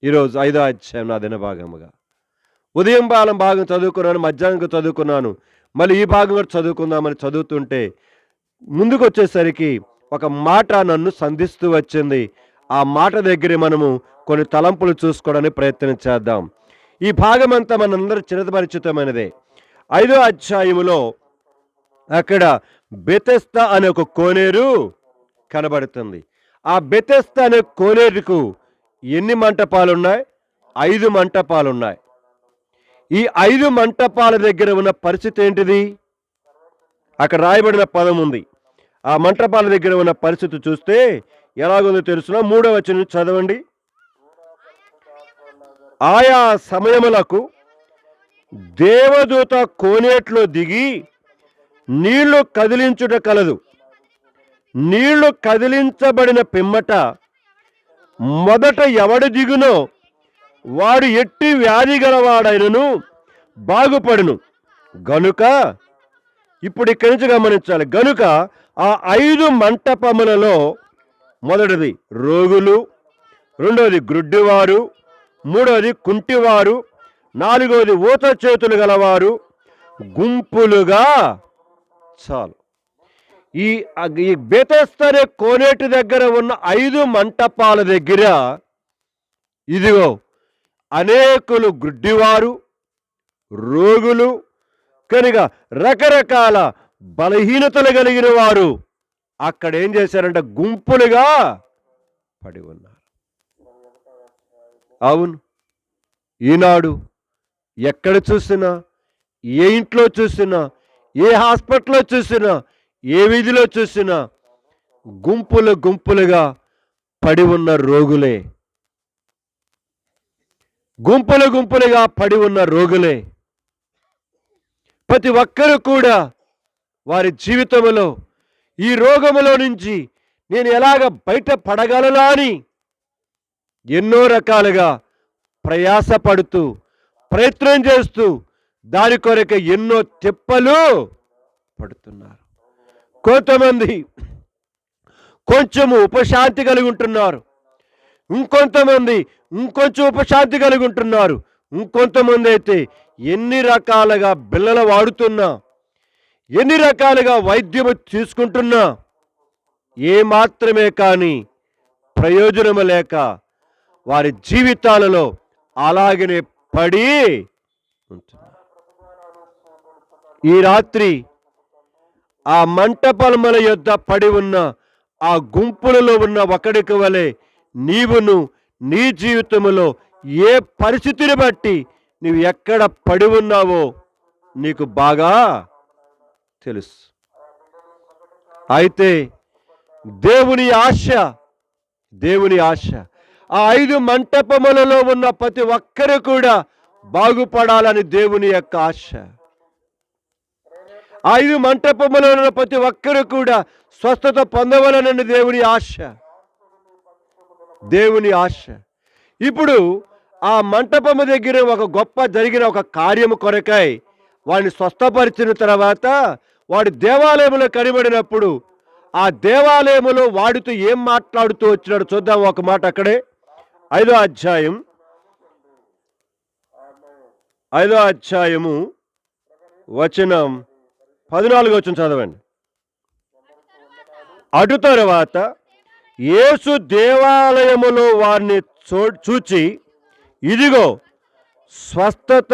ఈరోజు 5వ అధ్యాయం నా దిన భాగముగా ఉదయం భాగం చదువుకున్నాను, మధ్యాహ్నం చదువుకున్నాను, మళ్ళీ ఈ భాగం కూడా చదువుకుందామని చదువుతుంటే ముందుకు వచ్చేసరికి ఒక మాట నన్ను సంధిస్తూ వచ్చింది. ఆ మాట దగ్గర మనము కొన్ని తలంపులు చూసుకోవడానికి ప్రయత్నం చేద్దాం. ఈ భాగం అంతా మనందరూ చిరపరిచితమైనదే. 5వ అధ్యాయములో అక్కడ బెతెస్దా అనే ఒక కోనేరు కనబడుతుంది. ఆ బెతెస్దా అనే కోనేరుకు ఎన్ని మంటపాలు ఉన్నాయి? 5 మంటపాలు ఉన్నాయి. ఈ 5 మంటపాల దగ్గర ఉన్న పరిస్థితి ఏంటిది? అక్కడ రాయబడిన పదం ఉంది. ఆ మంటపాల దగ్గర ఉన్న పరిస్థితి చూస్తే ఎలాగుందో తెలుసునా? 3వ వచనం చదవండి. ఆయా సమయములకు దేవదూత కోనేట్లో దిగి నీళ్లు కదిలించుట కలదు. నీళ్లు కదిలించబడిన పిమ్మట మొదట ఎవడు దిగునో వాడు ఎట్టి వ్యాధి గలవాడైనను బాగుపడును. గనుక ఇప్పుడు ఇక్కడి నుంచి గమనించాలి. గనుక ఆ 5 మంటపములలో మొదటిది రోగులు, రెండవది గ్రుడ్డివారు, మూడవది కుంటివారు, నాలుగవది ఊత చేతులు గలవారు గుంపులుగా చాలు. ఈ ఈ బెతెస్దా కోనేటి దగ్గర ఉన్న 5 మంటపాల దగ్గర ఇదిగో అనేకులు గ్రుడ్డివారు, రోగులు, కనుక రకరకాల బలహీనతలు కలిగిన వారు అక్కడ ఏం చేశారంటే గుంపులుగా పడి ఉన్నారు. అవును, ఈనాడు ఎక్కడ చూసినా, ఏ ఇంట్లో చూసినా, ఏ హాస్పిటల్లో చూసినా, ఏ వీధిలో చూసినా గుంపులు గుంపులుగా పడి ఉన్న రోగులే, గుంపులు గుంపులుగా పడి ఉన్న రోగులే. ప్రతి ఒక్కరూ కూడా వారి జీవితంలో ఈ రోగములో నుంచి నేను ఎలాగ బయట పడగలనా అని ఎన్నో రకాలుగా ప్రయాసపడుతూ ప్రయత్నం చేస్తూ దాని కొరకు ఎన్నో తిప్పలు పడుతున్నారు. కొంతమంది కొంచెము ఉపశాంతి కలిగి ఉంటున్నారు, ఇంకొంతమంది ఇంకొంచెం ఉపశాంతి కలిగి ఉంటున్నారు, ఇంకొంతమంది అయితే ఎన్ని రకాలుగా బిళ్ళలు వాడుతున్నా, ఎన్ని రకాలుగా వైద్యము తీసుకుంటున్నా ఏ మాత్రమే కానీ ప్రయోజనము లేక వారి జీవితాలలో అలాగనే పడి ఉంటున్నారు. ఈ రాత్రి ఆ మంటపముల యొద్ద పడి ఉన్న ఆ గుంపులలో ఉన్న ఒకడికి వలె నీవును నీ జీవితములో ఏ పరిస్థితిని బట్టి నీవు ఎక్కడ పడి ఉన్నావో నీకు బాగా తెలుసు. అయితే దేవుని ఆశ ఆ 5 మంటపములలో ఉన్న ప్రతి ఒక్కరు కూడా బాగుపడాలని దేవుని యొక్క ఆశ. 5 మంటపములలో ఉన్న ప్రతి ఒక్కరు కూడా స్వస్థత పొందవలనని దేవుని ఆశ. ఇప్పుడు ఆ మంటపము దగ్గర ఒక గొప్ప జరిగిన ఒక కార్యము కొరకై వాడిని స్వస్థపరిచిన తర్వాత వాడి దేవాలయంలో కనబడినప్పుడు ఆ దేవాలయములో వాడితో ఏం మాట్లాడుతూ వచ్చినాడు చూద్దాం ఒక మాట. అక్కడే 5వ అధ్యాయము వచనం 14 వచనం చదవండి. అటు తరువాత యేసు దేవాలయములో వారిని చూచి ఇదిగో స్వస్థత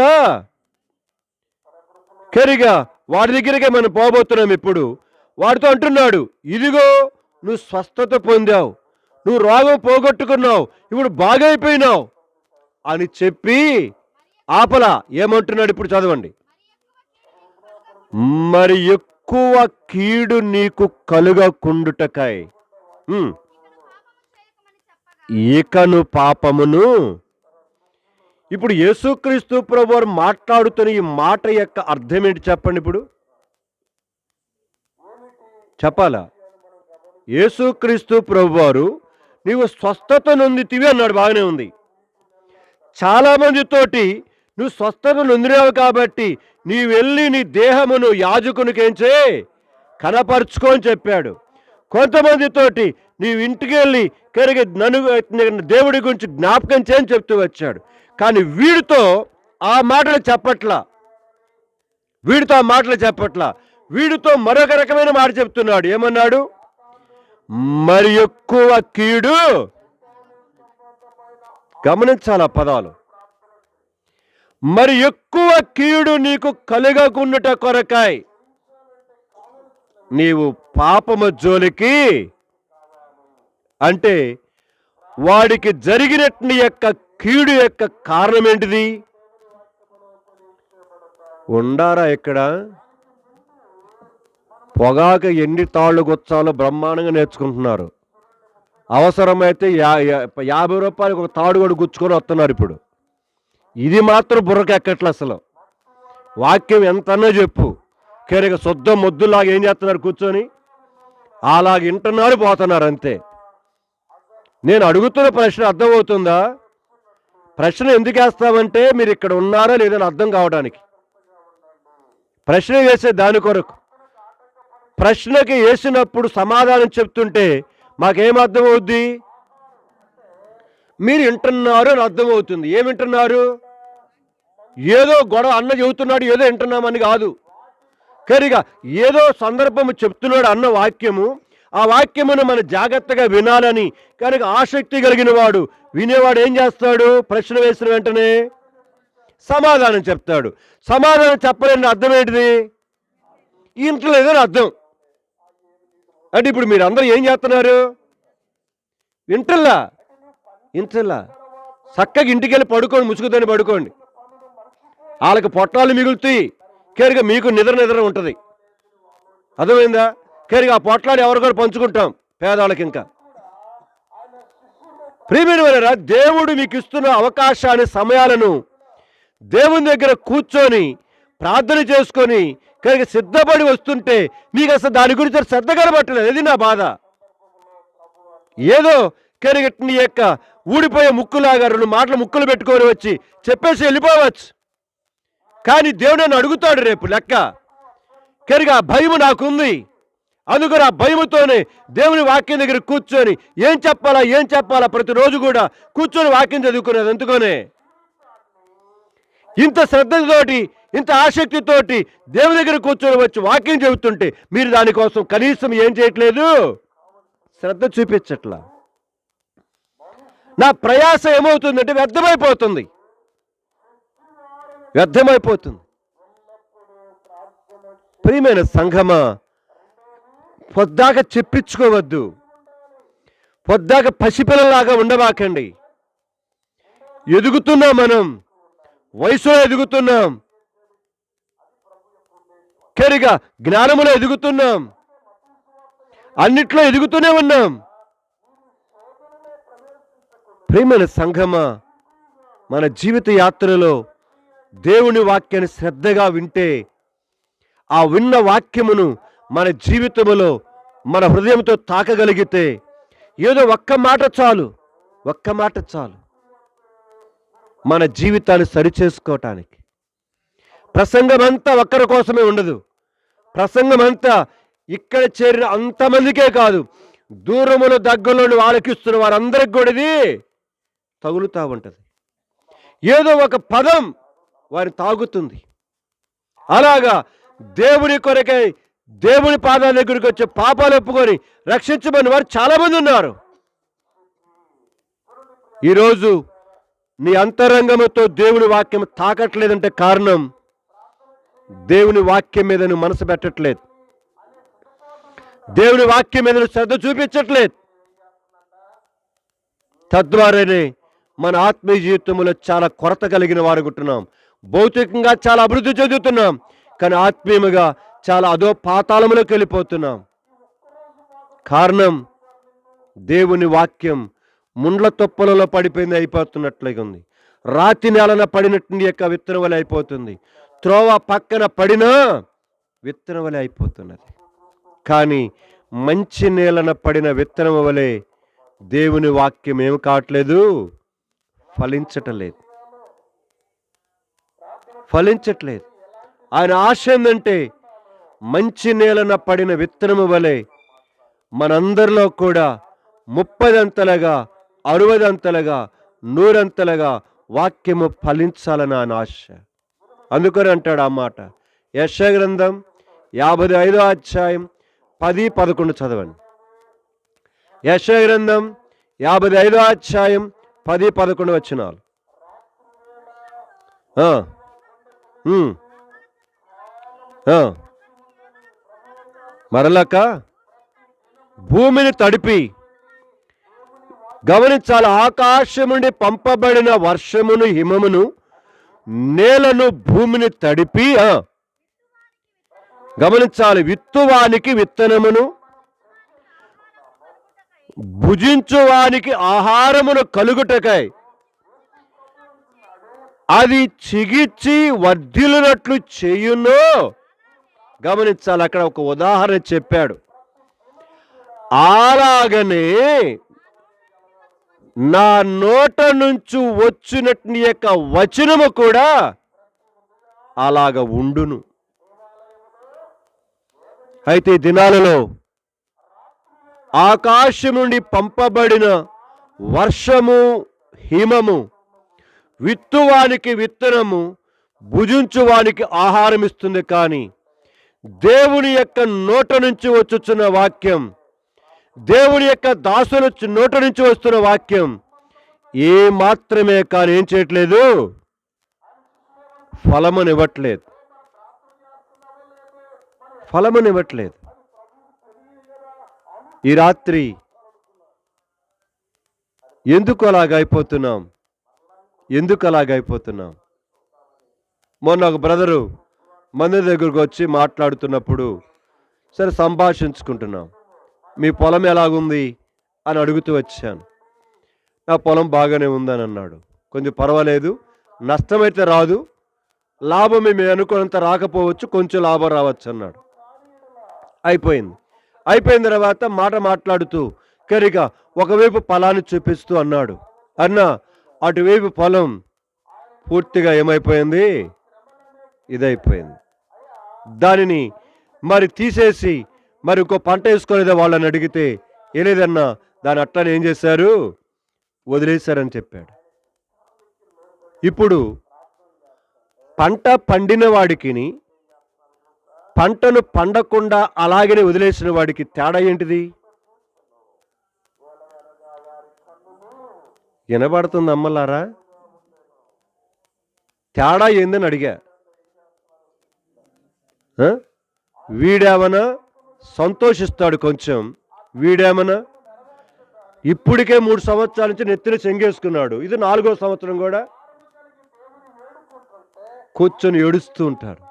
కరిగా వాడి దగ్గరికి మనం పోబోతున్నాం. ఇప్పుడు వాడితో అంటున్నాడు, ఇదిగో నువ్వు స్వస్థత పొందావు, నువ్వు రోగం పోగొట్టుకున్నావు, ఇప్పుడు బాగైపోయినావు అని చెప్పి ఆపల ఏమంటున్నాడు ఇప్పుడు చదవండి. మరి ఎక్కువ కీడు నీకు కలుగకుండుటకై ఇకను పాపమును. ఇప్పుడు యేసుక్రీస్తు ప్రభువారు మాట్లాడుతున్న ఈ మాట యొక్క అర్థం ఏంటి చెప్పండి. ఇప్పుడు చెప్పాలా? యేసుక్రీస్తు ప్రభువారు నీవు స్వస్థత నొందితివి అన్నాడు, బాగానే ఉంది. చాలా మందితోటి నువ్వు స్వస్థత నొందినావు కాబట్టి నీ వెళ్ళి నీ దేహమును యాజకునికేంచే కనపరుచుకో అని చెప్పాడు. కొంతమందితోటి నీవు ఇంటికి వెళ్ళి కరిగి నన్ను దేవుడి గురించి జ్ఞాపకం చేయని చెప్తూ వచ్చాడు. కానీ వీడితో ఆ మాటలు చెప్పట్లా. వీడితో మరొక రకమైన మాట చెప్తున్నాడు. ఏమన్నాడు? మరి ఎక్కువ కీడు. గమనించాల పదాలు. మరి ఎక్కువ కీడు నీకు కలుగకుండుట కొరకాయ్ నీవు పాపము జోలికి, అంటే వాడికి జరిగినట్టు యొక్క కీడు యొక్క కారణం ఏంటిది? ఉండారా ఇక్కడ? పొగాకు ఎన్ని తాళ్ళు గుచ్చాలో బ్రహ్మాండంగా నేర్చుకుంటున్నారు. అవసరమైతే 50 రూపాయలకు ఒక తాడు కూడా గుచ్చుకొని వస్తున్నారు ఇప్పుడు. ఇది మాత్రం బుర్రకెక్కట్లే అసలు. వాక్యం ఎంతన్నా చెప్పు, కనుక శుద్ధ మొద్దులాగా ఏం చేస్తున్నారు కూర్చొని, అలాగ వింటున్నారు, పోతున్నారు అంతే. నేను అడుగుతున్న ప్రశ్న అర్థమవుతుందా? ప్రశ్న ఎందుకు వేస్తామంటే మీరు ఇక్కడ ఉన్నారా లేదని అర్థం కావడానికి. ప్రశ్న వేసే దాని కొరకు. ప్రశ్నకి వేసినప్పుడు సమాధానం చెప్తుంటే మాకేం అర్థమవుద్ది? మీరు వింటున్నారు అని అర్థమవుతుంది. ఏమి వింటున్నారు? ఏదో గొడవ అన్న చెబుతున్నాడు ఏదో వింటున్నామని కాదు. కనుక ఏదో సందర్భము చెప్తున్నాడు అన్న వాక్యము, ఆ వాక్యమును మనం జాగ్రత్తగా వినాలని కనుక ఆసక్తి కలిగిన వాడు వినేవాడు ఏం చేస్తాడు? ప్రశ్న వేసిన వెంటనే సమాధానం చెప్తాడు. సమాధానం చెప్పలేని అర్థం ఏంటిది? ఇంట్లో లేదని అర్థం. అంటే ఇప్పుడు మీరు అందరూ ఏం చేస్తున్నారు? ఇంటల్లా చక్కగా ఇంటికి వెళ్ళి పడుకోండి, ముసుగుదని పడుకోండి. వాళ్ళకి పొట్టాలు మిగులుతాయి, కేరుగా మీకు నిద్ర ఉంటుంది. అర్థమైందా? కేరుగా ఆ పొట్లాలు ఎవరికొరు పంచుకుంటాం పేదవాళ్ళకి. ఇంకా ప్రియమైన వారా, దేవుడు మీకు ఇస్తున్న అవకాశాన్ని, సమయాలను దేవుని దగ్గర కూర్చొని ప్రార్థన చేసుకొని కనుక సిద్ధపడి వస్తుంటే మీకు అసలు దాని గురించి శ్రద్ధ కనబట్టలేదు. అది నా బాధ. ఏదో కనుక నీ యొక్క ఊడిపోయే ముక్కులాగా 2 మాటలు ముక్కులు పెట్టుకొని వచ్చి చెప్పేసి వెళ్ళిపోవచ్చు. కానీ దేవుడు నన్ను అడుగుతాడు రేపు లెక్క. కనుక ఆ భయము నాకుంది. అందుకని ఆ భయముతోనే దేవుని వాక్యం దగ్గర కూర్చొని ఏం చెప్పాలా ప్రతిరోజు కూడా కూర్చొని వాక్యం చదువుకునేది. ఎందుకనే ఇంత శ్రద్ధతోటి, ఇంత ఆసక్తితోటి దేవుని దగ్గర కూర్చొని వచ్చి వాక్యం చెబుతుంటే మీరు దానికోసం కనీసం ఏం చేయట్లేదు? శ్రద్ధ చూపించట్లా. నా ప్రయాస ఏమవుతుందంటే వ్యర్థమైపోతుంది. ప్రియమైన సంఘమా, పొద్దాక చెప్పించుకోవద్దు. పొద్దాక పసిపిల్లలాగా ఉండబాకండి. ఎదుగుతున్నాం, మనం వయసులో ఎదుగుతున్నాం, కనుక జ్ఞానములో ఎదుగుతున్నాం, అన్నిట్లో ఎదుగుతూనే ఉన్నాం. ప్రియమైన సంఘమా, మన జీవిత యాత్రలో దేవుని వాక్యాన్ని శ్రద్ధగా వింటే, ఆ విన్న వాక్యమును మన జీవితంలో మన హృదయంతో తాకగలిగితే ఏదో ఒక్క మాట చాలు మన జీవితాన్ని సరిచేసుకోవటానికి. ప్రసంగం అంతా ఒక్కరి కోసమే ఉండదు. ప్రసంగం అంతా ఇక్కడ చేరిన అంతమందికే కాదు, దూరములో దగ్గరలోని ఆలకిస్తున్న వారందరికి కూడా ఇది తగులుతూ ఉంటుంది. ఏదో ఒక పదం వారిని తాగుతుంది. అలాగా దేవుని కొరకై దేవుని పాదాల దగ్గరికి వచ్చి పాపాలు ఒప్పుకొని రక్షించబడిన వారు చాలామంది ఉన్నారు. ఈరోజు నీ అంతరంగముతో దేవుని వాక్యం తాకట్లేదంటే కారణం దేవుని వాక్యం మీద నువ్వు మనసు పెట్టట్లేదు, దేవుని వాక్యం మీద నువ్వు శ్రద్ధ చూపించట్లేదు. తద్వారానే మన ఆత్మీయ జీవితంలో చాలా కొరత కలిగిన వారు ఉంటున్నాం. భౌతికంగా చాలా అభివృద్ధి చెందుతున్నాం, కానీ ఆత్మీయముగా చాలా అదో పాతాళములోకి వెళ్ళిపోతున్నాం. కారణం దేవుని వాక్యం ముండ్ల తొప్పలలో పడిపోయింది అయిపోతున్నట్లుగా ఉంది. రాతి నేలన పడినట్టు యొక్క విత్తనం వలె అయిపోతుంది. త్రోవ పక్కన పడినా విత్తనం వలె అయిపోతున్నది. కానీ మంచి నేలన పడిన విత్తనం వలె దేవుని వాక్యం ఏమి కావట్లేదు, ఫలించట్లేదు. ఆయన ఆశ ఏంటంటే మంచి నేలన పడిన విత్తనము వలె మనందరిలో కూడా 30 అంతలుగా 60 అంతలుగా 100 అంతలుగా వాక్యము ఫలించాలని ఆయన ఆశ. అందుకని అంటాడు ఆ మాట. యెషయా గ్రంథం 55వ అధ్యాయం 10-11 చదవండి. యెషయా గ్రంథం 55వ అధ్యాయం 10-11 వచనాలు. మరలక భూమిని తడిపి, గమనించాలి, ఆకాశం నుండి పంపబడిన వర్షమును హిమమును నేలను భూమిని తడిపి గమనించాలి, విత్తువానికి విత్తనమును, భుజించువానికి ఆహారమును కలుగుటకై అది చిగిర్చి వర్ధిల్లునట్లు చేయును. గమనించాలి, అక్కడ ఒక ఉదాహరణ చెప్పాడు. అలాగనే నా నోట నుంచి వచ్చినట్టు యొక్క వచనము కూడా అలాగ ఉండును. అయితే ఈ దినాలలో ఆకాశం నుండి పంపబడిన వర్షము, హిమము విత్తువానికి విత్తనము, భుజించువానికి ఆహారం ఇస్తుంది. కానీ దేవుని యొక్క నోట నుంచి వచ్చుచున్న వాక్యం, దేవుని యొక్క దాసుల నోట నుంచి వస్తున్న వాక్యం ఏ మాత్రమే కానీ ఏం చేయట్లేదు, ఫలమునివ్వట్లేదు. ఫలమునివ్వట్లేదు. ఈ రాత్రి ఎందుకు అలాగైపోతున్నాం? ఎందుకు అలాగైపోతున్నాం? మొన్న ఒక బ్రదరు మందిర్ దగ్గరకు వచ్చి మాట్లాడుతున్నప్పుడు సరే సంభాషించుకుంటున్నాం. మీ పొలం ఎలాగుంది అని అడుగుతూ వచ్చాను. నా పొలం బాగానే ఉందని అన్నాడు. కొంచెం పర్వాలేదు, నష్టమైతే రాదు, లాభం మేము అనుకున్నంత రాకపోవచ్చు, కొంచెం లాభం రావచ్చు అన్నాడు. అయిపోయిన తర్వాత మాట్లాడుతూ కనుక ఒకవైపు పొలాన్ని చూపిస్తూ అన్నాడు. అటువైపు పొలం పూర్తిగా ఏమైపోయింది, ఇదైపోయింది. దానిని మరి తీసేసి మరి ఇంకో పంట వేసుకోలేదా వాళ్ళని అడిగితే, ఏ లేదన్నా, దాన్ని అట్లనే ఏం చేశారు, వదిలేశారని చెప్పాడు. ఇప్పుడు పంట పండిన వాడికి, పంటను పండకుండా అలాగనే వదిలేసిన వాడికి తేడా ఏంటిది? వినబడుతుంది అమ్మలారా? తేడా ఏందని అడిగా. వీడేమన్నా సంతోషిస్తాడు కొంచెం, వీడేమన్నా ఇప్పటికే 3 సంవత్సరాల నుంచి నెత్తిన చెంగేసుకున్నాడు, ఇది 4వ సంవత్సరం కూడా కూర్చొని ఏడుస్తూ ఉంటారు.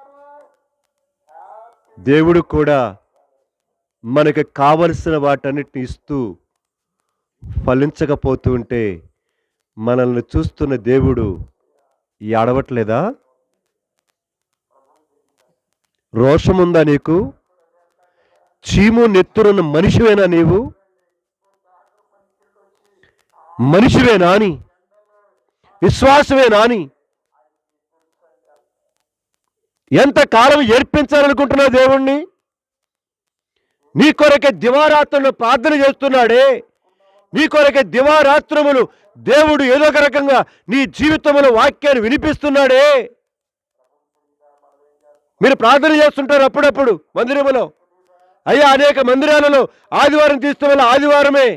దేవుడు కూడా మనకి కావలసిన వాటన్నిటిని ఇస్తూ ఫలించకపోతూ ఉంటే మనల్ని చూస్తున్న దేవుడు ఏడవట్లేదా? రోషముందా నీకు? చీము నెత్తురున్న మనిషివేనా నీవు? మనిషివేనా అని, విశ్వాసమేనా అని ఎంతకాలం ఏర్పించాలనుకుంటున్నావు దేవుణ్ణి? నీ కొరకే దివారాత్రులు ప్రార్థన చేస్తున్నాడే, నీ కొరకే దివారాత్రములు దేవుడు ఏదో ఒక రకంగా నీ జీవితంలో వాక్యాన్ని వినిపిస్తున్నాడే. మీరు ప్రార్థన చేస్తుంటారు అప్పుడప్పుడు మందిరములో. అయ్యా, అనేక మందిరాలలో ఆదివారం తీస్తే వల్ల ఆదివారమే,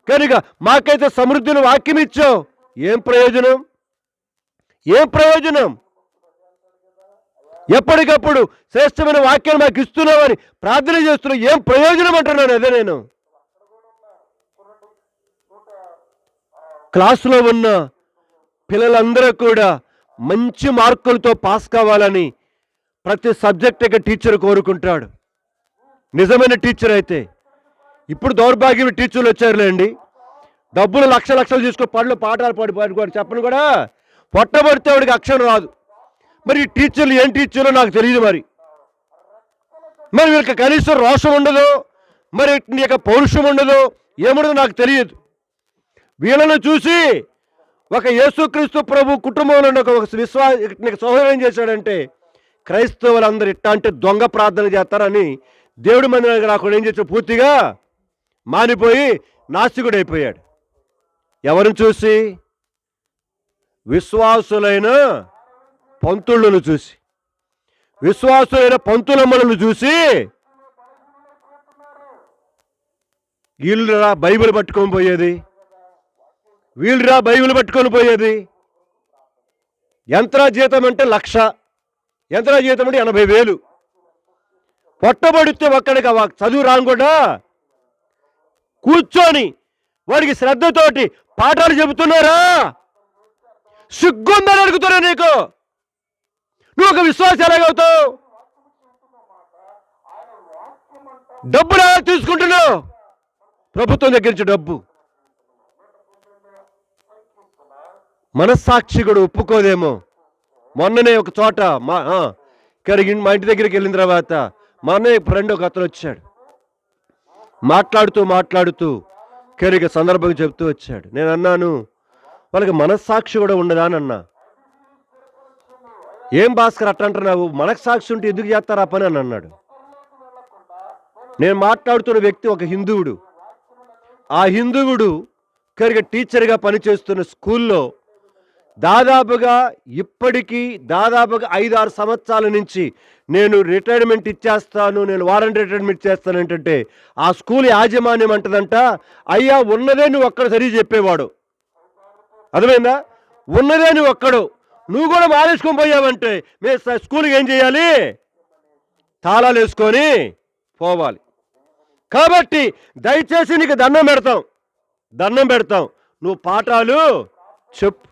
కనుక మాకైతే సమృద్ధిని వాక్యం ఇచ్చావు. ఏం ప్రయోజనం? ఏం ప్రయోజనం? ఎప్పటికప్పుడు శ్రేష్టమైన వాక్యాన్ని మాకు ఇస్తున్నామని ప్రార్థన చేస్తున్నావు, ఏం ప్రయోజనం అంటున్నాను. అదే నేను క్లాసులో ఉన్న పిల్లలందరూ కూడా మంచి మార్కులతో పాస్ కావాలని ప్రతి సబ్జెక్ట్ యొక్క టీచర్ కోరుకుంటాడు. నిజమైన టీచర్ అయితే. ఇప్పుడు దౌర్భాగ్యం టీచర్లు వచ్చారులేండి, డబ్బులు లక్షలు తీసుకొని పాటలు పాడుకోవాలి చెప్పను కూడా పొట్టబడితే వాడికి అక్షరం రాదు. మరి ఈ టీచర్లు ఏం టీచర్లో నాకు తెలియదు. మరి వీళ్ళకి కనీసం రోషం ఉండదు, మరి నీ యొక్క పౌరుషం ఉండదు, ఏముండదు నాకు తెలియదు. వీళ్ళను చూసి ఒక యేసుక్రీస్తు ప్రభు కుటుంబంలో ఒక సహోదరు ఏం చేశాడంటే, క్రైస్తవులందరూ ఇట్లాంటి దొంగ ప్రార్థన చేస్తారని దేవుడి మందిరానికి రాకుండా ఏం చేశాడు, పూర్తిగా మానిపోయి నాస్తికుడైపోయాడు. ఎవరిని చూసి? విశ్వాసులైన పంతులను చూసి, విశ్వాసులైన పంతులమ్మలను చూసి వీళ్ళురా బైబిల్ పట్టుకొని పోయేది, వీళ్ళురా బైబిల్ పట్టుకొని పోయేది. యంత్రా జీతం అంటే 1,00,000, యంత్రా జీతం అంటే 80,000. పొట్టబడితే ఒక్కడికి చదువు రాకుండా కూర్చొని వాడికి శ్రద్ధతోటి పాఠాలు చెబుతున్నారా? సిగ్గుందని అడుగుతున్నా నీకు. నువ్వు ఒక విశ్వాసం ఎలాగవుతావు? డబ్బులు ఎలా తీసుకుంటున్నావు? ప్రభుత్వం దగ్గర నుంచి డబ్బు. మనస్సాక్షి కూడా ఒప్పుకోదేమో. మొన్ననే ఒక చోట మా ఇంటి దగ్గరికి వెళ్ళిన తర్వాత మా అన్నయ్య ఫ్రెండ్ ఒక అతను వచ్చాడు. మాట్లాడుతూ కరిగ సందర్భం చెప్తూ వచ్చాడు. నేను అన్నాను, వాళ్ళకి మనస్సాక్షి కూడా ఉండదా అని అన్నా. ఏం భాస్కర్ అట్ట అంటున్నావు, మనస్సాక్షి ఉంటే ఎందుకు చేస్తారా పని అని అన్నాడు. నేను మాట్లాడుతున్న వ్యక్తి ఒక హిందువుడు. ఆ హిందువుడు కరిగ టీచర్గా పనిచేస్తున్న స్కూల్లో ఇప్పటికీ దాదాపుగా 5-6 సంవత్సరాల నుంచి నేను రిటైర్మెంట్ ఇచ్చేస్తాను, నేను వారంటీ రిటైర్మెంట్ చేస్తాను ఏంటంటే, ఆ స్కూల్ యాజమాన్యం అంటదంట, అయ్యా ఉన్నదే నువ్వు ఒక్కడ సరి చెప్పేవాడు. అర్థమైందా? ఉన్నదే నువ్వు ఒక్కడు, నువ్వు కూడా మానేసుకొని పోయావంటే మేము స్కూల్కి ఏం చేయాలి? తాళాలు వేసుకొని పోవాలి. కాబట్టి దయచేసి నీకు దండం పెడతాం, నువ్వు పాఠాలు చెప్పు,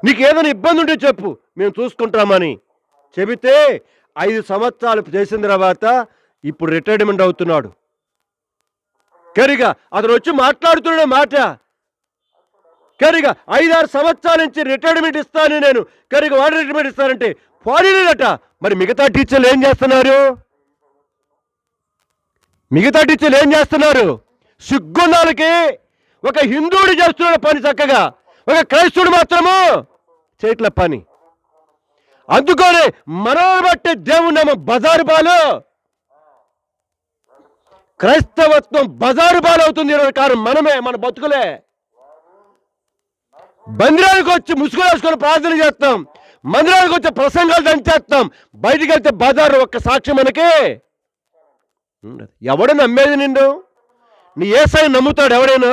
నీకు ఏదైనా ఇబ్బంది ఉంటే చెప్పు, మేము చూసుకుంటామని చెబితే 5 సంవత్సరాలు చేసిన తర్వాత ఇప్పుడు రిటైర్మెంట్ అవుతున్నాడు. కరిగా అతను వచ్చి మాట్లాడుతున్నాడు మాట, కరిగా 5-6 సంవత్సరాల నుంచి రిటైర్మెంట్ ఇస్తాను నేను, కరిగా వాడు రిటైర్మెంట్ ఇస్తానంటే పోనీలేదట. మరి మిగతా టీచర్లు ఏం చేస్తున్నారు? సిగ్గున్నాళ్ళకి. ఒక హిందువుడు చేస్తున్నాడు పని చక్కగా, ఒక క్రైస్తవుడు మాత్రము చేయట్ల పని. అందుకని మనల్ని బట్టి దేవుని బజారు బాలు, క్రైస్తవత్వం బజారు బాలు అవుతుంది. కారణం మనమే, మన బతుకులే. మందిరానికి వచ్చి ముసుగులు వేసుకొని ప్రార్థన చేస్తాం, మందిరానికి వచ్చి ప్రసంగాలు దంచేస్తాం, బయటికి వెళ్తే బజారు ఒక్క సాక్ష్యం మనకి. ఎవడు నమ్మేది నిన్ను? నీ యేసయ్య నమ్ముతాడు ఎవడైనా?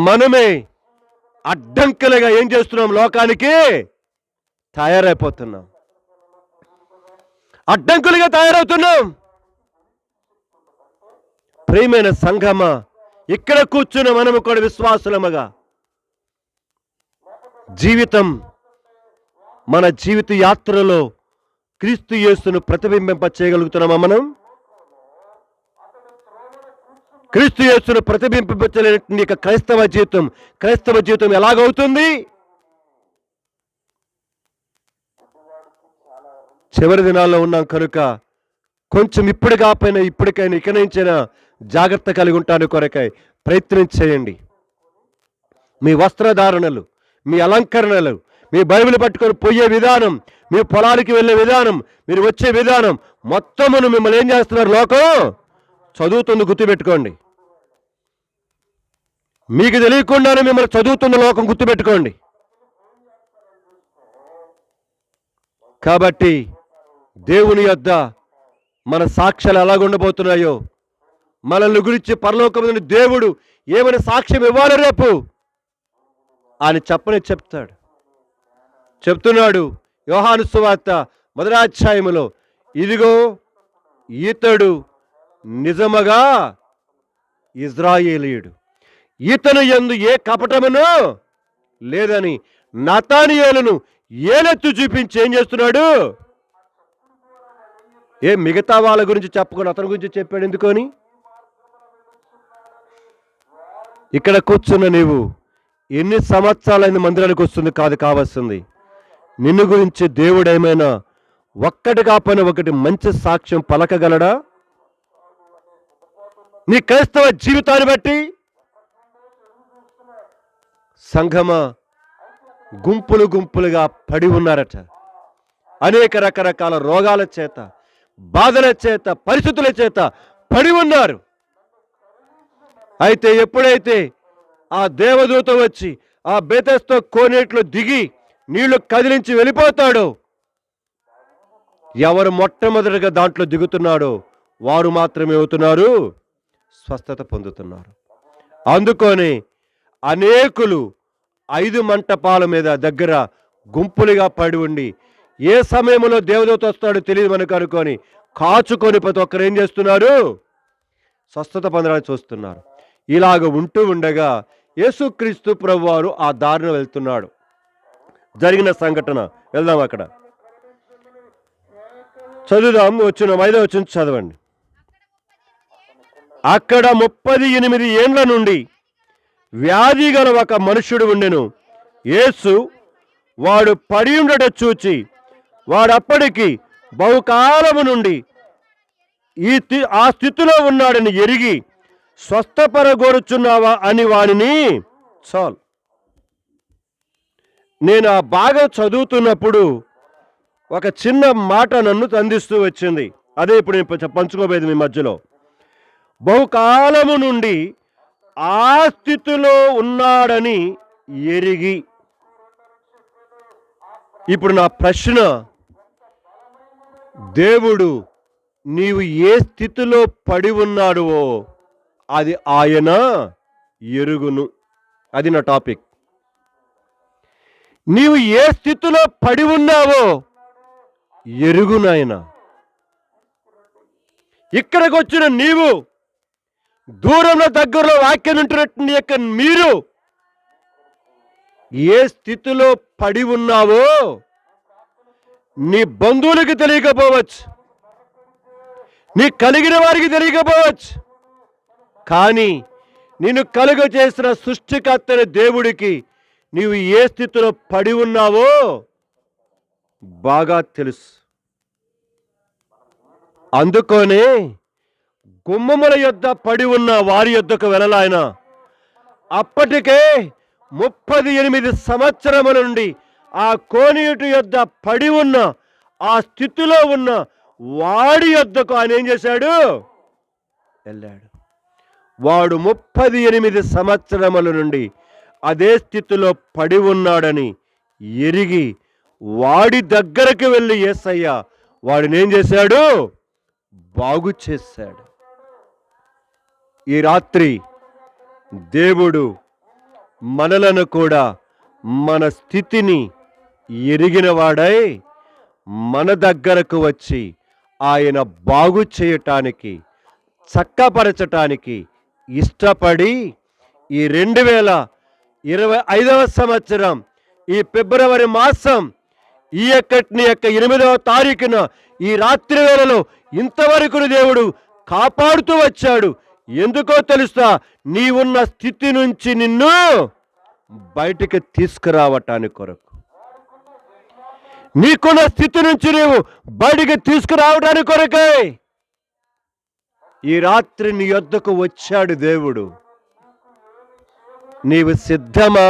మనమే అడ్డంకులుగా ఏం చేస్తున్నాం? లోకానికి తయారైపోతున్నాం, అడ్డంకులుగా తయారవుతున్నాం. ప్రియమైన సంఘమా, ఇక్కడ కూర్చున్న మనము కూడా విశ్వాసులముగా మన జీవిత యాత్రలో క్రీస్తు యేసును ప్రతిబింబింప చేయగలుగుతున్నామా? మనం క్రీస్తు యేసును ప్రతిబింబించలేని క్రైస్తవ జీవితం ఎలాగవుతుంది? చివరి దినాల్లో ఉన్నాం కనుక కొంచెం ఇప్పటికైనా ఇక నుంచైనా జాగ్రత్త కలిగి ఉంటాను కొరకై ప్రయత్నం చేయండి. మీ వస్త్రధారణలు, మీ అలంకరణలు, మీ బైబిల్ పట్టుకొని పోయే విధానం, మీ పొలానికి వెళ్ళే విధానం, మీరు వచ్చే విధానం మొత్తమును మిమ్మల్ని ఏం చేస్తున్నారు? లోకం చదువుతుంది. గుర్తుపెట్టుకోండి, మీకు తెలియకుండానే మిమ్మల్ని చదువుతున్న లోకం గుర్తుపెట్టుకోండి. కాబట్టి దేవుని యొద్ద మన సాక్ష్యాలు ఎలాగుండబోతున్నాయో, మనల్ని గురించి పరలోకమైన దేవుడు ఏమైనా సాక్ష్యం ఇవ్వాలి రేపు అని చెప్తున్నాడు యోహాను సువార్త 1వ అధ్యాయములో, ఇదిగో ఈతడు నిజముగా ఇజ్రాయేలీయుడు, ఇతను యందు ఏ కపటమును లేదని నతానియేలును ఏలెత్తు చూపించి ఏం చేస్తున్నాడు? మిగతా వాళ్ళ గురించి చెప్పుకొని అతని గురించి చెప్పాడు ఎందుకని? ఇక్కడ కూర్చున్న నీవు ఎన్ని సంవత్సరాలైన మందిరానికి వస్తుంది కావాల్సింది, నిన్ను గురించి దేవుడు ఏమైనా ఒక్కటి కాకపోయినా ఒకటి మంచి సాక్ష్యం పలకగలడా? నీ క్రైస్తవ జీవితాన్ని బట్టి సంఘమా గుంపులుగా పడి ఉన్నారట. అనేక రకరకాల రోగాల చేత, బాధల చేత, పరిస్థితుల చేత పడి ఉన్నారు. అయితే ఎప్పుడైతే ఆ దేవదూత వచ్చి ఆ బెతెస్దా కోనేట్లో దిగి నీళ్లు కదిలించి వెళ్ళిపోతాడో, ఎవరు మొట్టమొదటిగా దాంట్లో దిగుతున్నాడో వారు మాత్రమే అవుతున్నారు, స్వస్థత పొందుతున్నారు. అందుకొని అనేకులు 5 మంటపాల మీద దగ్గర గుంపులుగా పడి ఉండి, ఏ సమయంలో దేవదూత వస్తాడో తెలియదు మనకు అనుకొని కాచుకొని ప్రతి ఒక్కరు ఏం చేస్తున్నారు? స్వస్థత పొందడానికి చూస్తున్నారు. ఇలాగ ఉంటూ ఉండగా యేసుక్రీస్తు ప్రభువారు ఆ దారిన వెళ్తున్నాడు. జరిగిన సంఘటన వెళ్దాం. అక్కడ చదువుదాం. వచ్చిన 5వ వచనం చదవండి. అక్కడ 38 ఏండ్ల నుండి వ్యాధి గల ఒక మనుష్యుడు ఉండెను. యేసు వాడు పడి ఉండట చూచి వాడప్పటికి బహుకాలము నుండి ఆ స్థితిలో ఉన్నాడని ఎరిగి స్వస్థపరగోరుచున్నావా అని వాడిని చాలు. నేను ఆ భాగం చదువుతున్నప్పుడు ఒక చిన్న మాట నన్ను అందిస్తూ వచ్చింది. అదే ఇప్పుడు నేను పంచుకోబోయేది మీ మధ్యలో. బహుకాలము నుండి ఆ స్థితిలో ఉన్నాడని ఎరిగి. ఇప్పుడు నా ప్రశ్న, దేవుడు నీవు ఏ స్థితిలో పడి ఉన్నాడువో అది ఆయన ఎరుగును. అది నా టాపిక్. నీవు ఏ స్థితిలో పడి ఉన్నావో ఎరుగునాయన. ఇక్కడికి వచ్చిన నీవు, దూరంలో దగ్గరలో వాక్యం ఉంటున్నట్టు యొక్క మీరు ఏ స్థితిలో పడి ఉన్నావో నీ బంధువులకు తెలియకపోవచ్చు, నీ కలిగిన వారికి తెలియకపోవచ్చు, కానీ నిన్ను కలుగ చేసిన సృష్టికర్తైన దేవుడికి నీవు ఏ స్థితిలో పడి ఉన్నావో బాగా తెలుసు. అందుకోనే గుమ్మముల యొద్ద పడి ఉన్న వారి యొద్దకు వెళ్ళలాయన. అప్పటికే 38 సంవత్సరముల నుండి ఆ కోనేటి యొద్ద పడి ఉన్న ఆ స్థితిలో ఉన్న వాడి యొద్దకు ఆయన ఏం చేశాడు? వెళ్ళాడు. వాడు 38 సంవత్సరముల నుండి అదే స్థితిలో పడి ఉన్నాడని ఎరిగి వాడి దగ్గరకు వెళ్ళి యేసయ్య వాడిని ఏం చేశాడు? బాగు చేశాడు. ఈ రాత్రి దేవుడు మనలను కూడా మన స్థితిని ఎరిగిన వాడై మన దగ్గరకు వచ్చి ఆయన బాగు చేయటానికి, చక్కపరచటానికి ఇష్టపడి ఈ 2025వ సంవత్సరం ఈ ఫిబ్రవరి మాసం ఈ 8వ తారీఖున ఈ రాత్రి వేళలో ఇంతవరకు దేవుడు కాపాడుతూ వచ్చాడు. ఎందుకో తెలుసా? నీవున్న స్థితి నుంచి నిన్ను బయటికి తీసుకురావటానికి కొరకు, నీకున్న స్థితి నుంచి నీవు బయటికి తీసుకురావటానికి కొరకే ఈ రాత్రి నీ యొద్దకు వచ్చాడు దేవుడు. నీవు సిద్ధమా?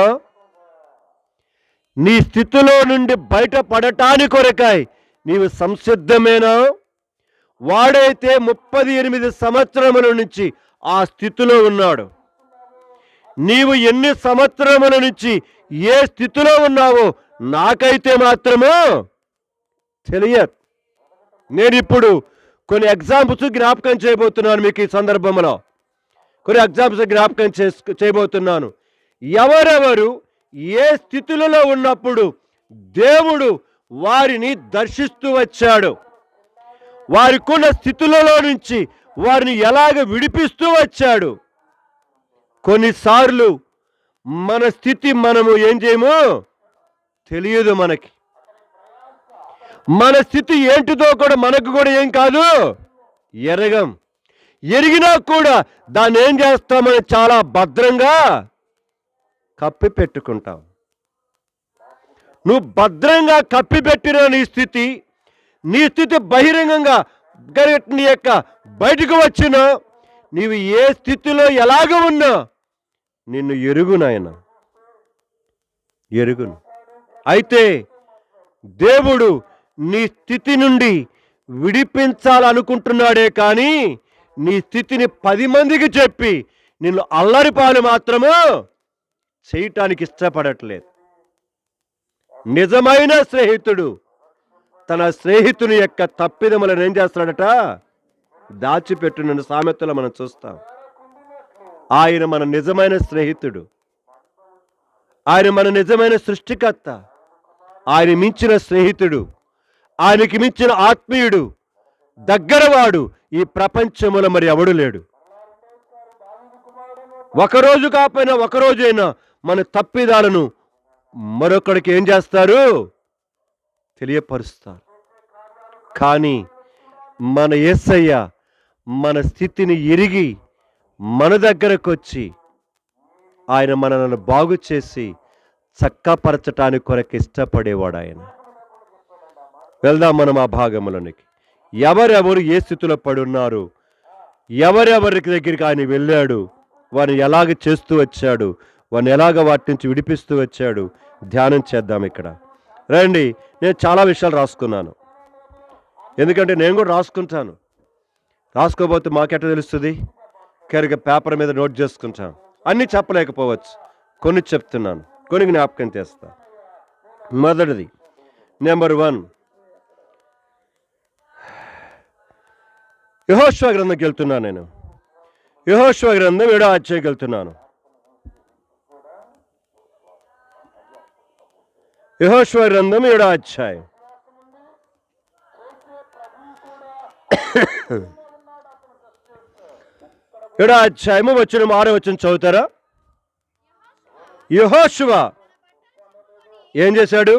నీ స్థితిలో నుండి బయటపడటానికి కొరకాయ నీవు సంసిద్ధమేనా? వాడైతే 38 సంవత్సరముల నుంచి ఆ స్థితిలో ఉన్నాడు. నీవు ఎన్ని సంవత్సరముల నుంచి ఏ స్థితిలో ఉన్నావో నాకైతే మాత్రము తెలియదు. నేను ఇప్పుడు కొన్ని ఎగ్జాంపుల్స్ జ్ఞాపకం చేయబోతున్నాను. మీకు ఈ సందర్భంలో కొన్ని ఎగ్జాంపుల్స్ జ్ఞాపకం చేయబోతున్నాను. ఎవరెవరు ఏ స్థితులలో ఉన్నప్పుడు దేవుడు వారిని దర్శిస్తూ వచ్చాడు, వారికున్న స్థితులలో నుంచి వారిని ఎలాగ విడిపిస్తూ వచ్చాడు. కొన్నిసార్లు మన స్థితి మనము ఏం చేయము తెలియదు. మనకి మన స్థితి ఏంటిదో కూడా మనకు కూడా ఏం కాదు, ఎరగం. ఎరిగినా కూడా దాన్ని ఏం చేస్తామని చాలా భద్రంగా కప్పి పెట్టుకుంటాం. నువ్వు భద్రంగా కప్పిపెట్టిన నీ స్థితి బహిరంగంగా నీ యొక్క బయటకు వచ్చినా నీవు ఏ స్థితిలో ఎలాగ ఉన్నా నిన్ను ఎరుగునాయన, ఎరుగును. అయితే దేవుడు నీ స్థితి నుండి విడిపించాలనుకుంటున్నాడే కానీ నీ స్థితిని 10 మందికి చెప్పి నిన్ను అల్లరిపాలు మాత్రము చేయటానికి ఇష్టపడట్లేదు. నిజమైన స్నేహితుడు తన స్నేహితుని యొక్క తప్పిదములను ఏం చేస్తాడట? దాచిపెట్టునని సామెతలో మనం చూస్తాం. ఆయన మన నిజమైన స్నేహితుడు, ఆయన మన నిజమైన సృష్టికర్త, ఆయన మించిన స్నేహితుడు, ఆయనకి మించిన ఆత్మీయుడు, దగ్గరవాడు ఈ ప్రపంచములో మరి ఎవడు లేడు. ఒకరోజు కాకపోయినా ఒకరోజైనా మన తప్పిదాలను మరొకడికి ఏం చేస్తారు? తెలియపరుస్తారు. కానీ మన యేసయ్య మన స్థితిని ఎరిగి మన దగ్గరకు వచ్చి ఆయన మనల్ని బాగు చేసి చక్కపరచటానికి కొరకు ఇష్టపడేవాడు ఆయన. వెళ్దాం మనం ఆ భాగంలోనికి. ఎవరెవరు ఏ స్థితిలో పడున్నారు, ఎవరెవరి దగ్గరికి ఆయన వెళ్ళాడు, వారిని ఎలాగ చేస్తూ వచ్చాడు, వారిని ఎలాగ వాటి నుంచి విడిపిస్తూ వచ్చాడు, ధ్యానం చేద్దాం ఇక్కడ. రండి, నేను చాలా విషయాలు రాసుకున్నాను, ఎందుకంటే నేను కూడా రాసుకుంటాను. రాసుకోకపోతే మాకెట్ట తెలుస్తుంది? కనుక పేపర్ మీద నోట్ చేసుకుంటాను. అన్నీ చెప్పలేకపోవచ్చు, కొన్ని చెప్తున్నాను, కొన్ని జ్ఞాపకం చేస్తా. మొదటిది, నెంబర్ 1, యెహోషువ గ్రంథంకి వెళ్తున్నాను. నేను యెహోషువ గ్రంథం 7వ అధ్యాయంకి వెళ్తున్నాను. యెహోషువ గ్రంథం 7వ అధ్యాయం. ఏడో అధ్యాయము వచ్చిన 6వ వచనం చదువుతారా? యెహోషువ ఏం చేశాడు?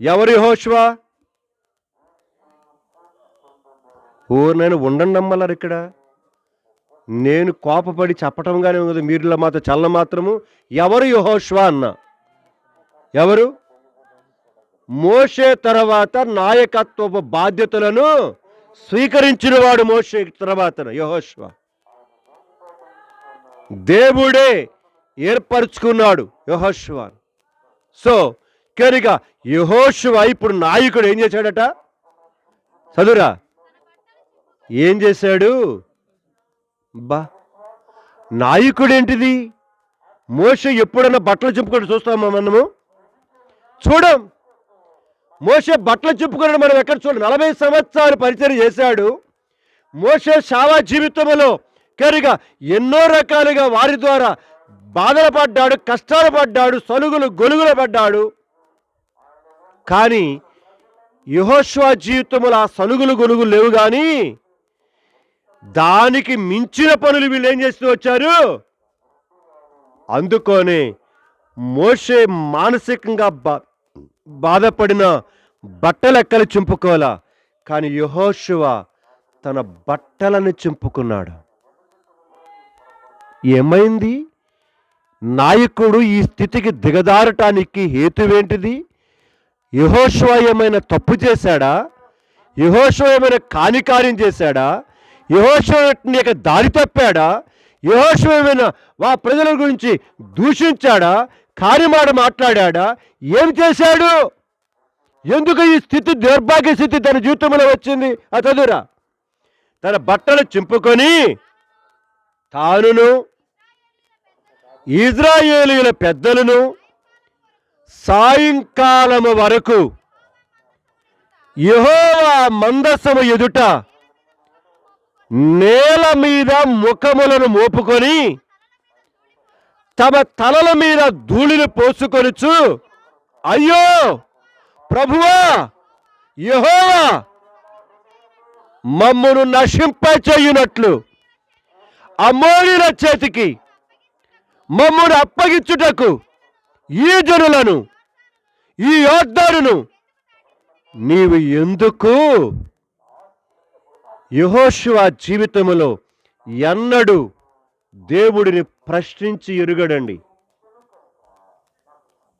ఎవరు యెహోషువ? నేను ఉండండి నమ్మలారు ఇక్కడ. నేను కోపపడి చెప్పటంగానే ఉంది, మీరులా మాత్రం చల్ల మాత్రము. ఎవరు యెహోషువ అన్నా? ఎవరు? మోషే తర్వాత నాయకత్వపు బాధ్యతలను స్వీకరించిన వాడు మోషే తర్వాత యెహోషువ. దేవుడే ఏర్పరచుకున్నాడు యెహోషువ. సో కనుక యెహోషువ ఇప్పుడు నాయకుడు ఏం చేశాడట? చదువురా. ఏం చేశాడు? నాయకుడు ఏంటిది? మోషే ఎప్పుడన్నా బట్టలు చింపుకొని చూస్తామా మనము? చూడం. మోషే బట్టలు చింపుకొని మనం ఎక్కడ చూడం. 40 సంవత్సరాలు పరిచయం చేశాడు మోషే సేవా జీవితంలో. కనుక ఎన్నో రకాలుగా వారి ద్వారా బాధలు పడ్డాడు, కష్టాలు పడ్డాడు, సలుగులు గొలుగులు పడ్డాడు. కానీ యెహోషువ జీవితంలో ఆ సలుగులు గొలుగులు లేవు. కానీ దానికి మించిన పనులు వీళ్ళు ఏం చేస్తూ వచ్చారు. అందుకోనే మోషే మానసికంగా బాధపడిన బట్టలెక్కలు చింపుకోవాలా, కానీ యెహోషువ తన బట్టలను చింపుకున్నాడు. ఏమైంది? నాయకుడు ఈ స్థితికి దిగదారటానికి హేతువేంటిది? యెహోషువ ఏమైనా తప్పు చేశాడా? యెహోషువ ఏమైనా కానికార్యం చేశాడా? యెహోషువ దారి తప్పాడా? యెహోషువ ఏమైనా ప్రజల గురించి దూషించాడా? కార్యమాట మాట్లాడా? ఏం చేశాడు? ఎందుకు ఈ స్థితి, దౌర్భాగ్య స్థితి తన జీవితంలో వచ్చింది? చదువురా. తన బట్టలు చింపుకొని తానును ఇశ్రాయేలీయుల పెద్దలను సాయంకాలము వరకు యెహోవా మందసము ఎదుట నేల మీద ముఖములను మోపుకొని తమ తలల మీద ధూళిని పోసుకొనుచు, అయ్యో ప్రభువా యెహోవా, మమ్మును నశింపచేయునట్లు అమోరీయుల చేతికి మమ్మును అప్పగించుటకు ఈ జనులను, ఈ యోద్ధారును నీవు ఎందుకు? యెహోషువ జీవితంలో ఎన్నడూ దేవుడిని ప్రశ్నించి ఎరుగడండి.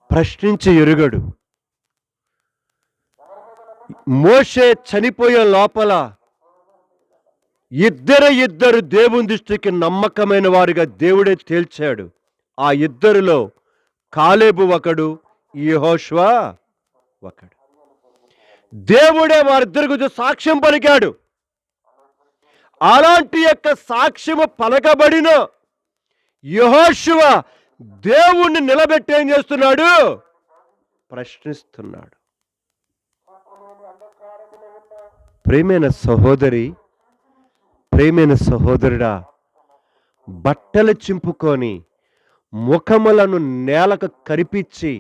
ప్రశ్నించి ఎరుగడు. మోషే చనిపోయే లోపల ఇద్దరు దేవుని దృష్టికి నమ్మకమైన వారిగా దేవుడే తేల్చాడు. ఆ ఇద్దరిలో కాలేబు ఒకడు, యెహోషువ ఒకడు. దేవుడే వారిద్దరి గురించి సాక్ష్యం పలికాడు. అలాంటి యొక్క సాక్ష్యము పలకబడిన యెహోషువ దేవుణ్ణి నిలబెట్టి ఏం చేస్తున్నాడు? ప్రశ్నిస్తున్నాడు. ప్రియమైన సహోదరి, ప్రియమైన సహోదరుడా, బట్టలు చింపుకొని ముఖములను నేలకు కరిపించి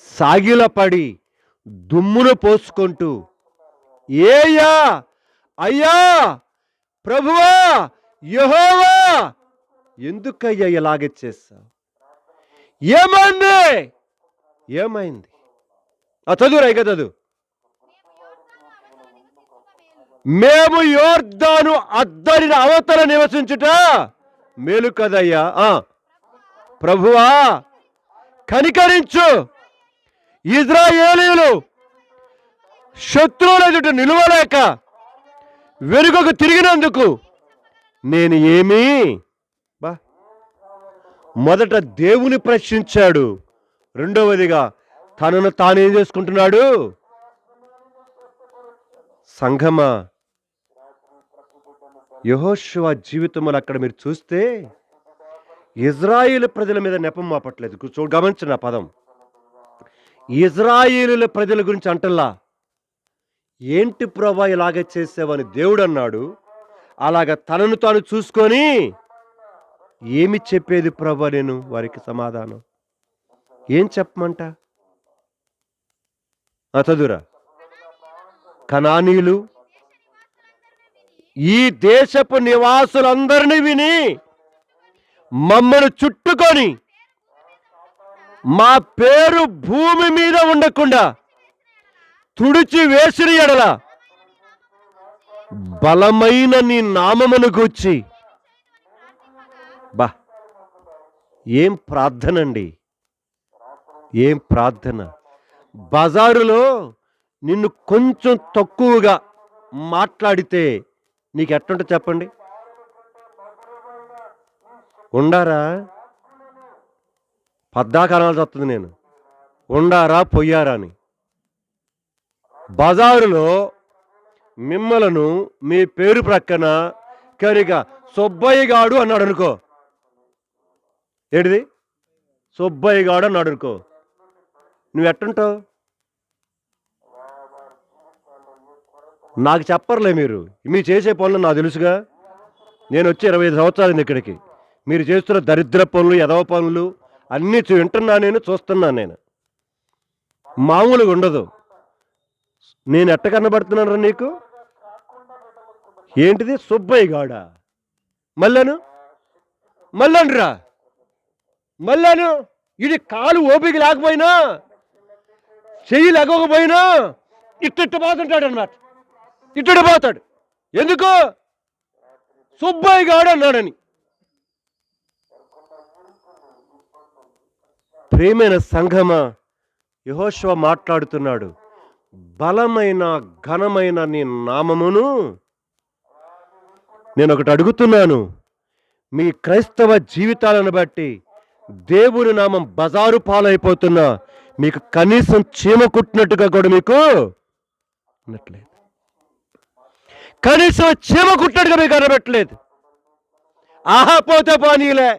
సాగిలపడి దుమ్మును పోసుకుంటూ, ఏయ్యా, అయ్యా, ప్రభువా, యెహోవా, ఎందుకయ్యా ఇలాగే చేస్తావు? ఏమైంది? ఏమైంది? చదువురా, ఇక చదువు. మేము యోర్దాను అద్దరిన అవతల నివసించుట మేలు కదయ్యా. ప్రభువా కనికరించు, ఇజ్రాయేలీయులు శత్రువుల ఎదుట నిలువలేక వెనుకకు తిరిగినందుకు నేను ఏమీ మొదట దేవుని ప్రశ్నించాడు. రెండవదిగా తనను తానేం చేసుకుంటున్నాడు? సంఘమా, యెహోషువ జీవితంలో అక్కడ మీరు చూస్తే ఇజ్రాయేలు ప్రజల మీద నెపం మాపట్లేదు. గమనించిన పదం, ఇజ్రాయేలుల ప్రజల గురించి అంటల్లా. ఏంటి ప్రభా ఇలాగ చేసావని దేవుడు అన్నాడు. అలాగ తనను తాను చూసుకొని ఏమి చెప్పేది ప్రభా నేను వారికి సమాధానం ఏం చెప్పమంట? చదువురా. కనానీయులు ఈ దేశపు నివాసులందరినీ విని మమ్మను చుట్టుకొని మా పేరు భూమి మీద ఉండకుండా తుడిచి వేసిన ఎడల బలమైన నీ నామమును గూర్చి ఏం ప్రార్థనండి, ఏం ప్రార్థన. బజారులో నిన్ను కొంచెం తక్కువగా మాట్లాడితే నీకు ఎట్లుంటుంది చెప్పండి? ఉండారా పద్దాకనాల్సి వస్తుంది. నేను ఉండారా పొయ్యారా అని. బజారులో మిమ్మలను మీ పేరు ప్రక్కన కనుక సుబ్బయ్య గాడు అన్నాడు అనుకో, ఏంటిది సుబ్బయ్య గాడు అన్నాడు అనుకో, నువ్వు ఎట్టుంటావు? నాకు చెప్పర్లే, మీరు చేసే పనులు నాకు తెలుసుగా. నేను వచ్చి 25 సంవత్సరాలు ఇక్కడికి. మీరు చేస్తున్న దరిద్ర పనులు, ఎదవ పనులు అన్నీ వింటున్నా, నేను చూస్తున్నాను. నేను మామూలుగా ఉండదు. నేను ఎట్ట కనబడుతున్నాను నీకు? ఏంటిది సుబ్బయ్య గాడా? మళ్ళనురా ఇది కాలు ఓపిక లేకపోయినా, చెయ్యి లేకపోయినా ఇట్ట పోతుంటాడు అన్నమాట. ఇట్టడు పోతాడు. ఎందుకు? సుబ్బయ్య గాడు అన్నాడని. ప్రేమైన సంఘమా, యెహోషువ మాట్లాడుతున్నాడు. బలమైన ఘనమైన నీ నామమును నేను ఒకటి అడుగుతున్నాను. మీ క్రైస్తవ జీవితాలను బట్టి దేవుని నామం బజారు పాలైపోతున్నా మీకు కనీసం చీమ కుట్టినట్టుగా కూడా మీకు అనట్లేదు. కనీసం చీమ కుట్టినట్టుగా మీకు అనబెట్టలేదు. పోతే పోనీలే.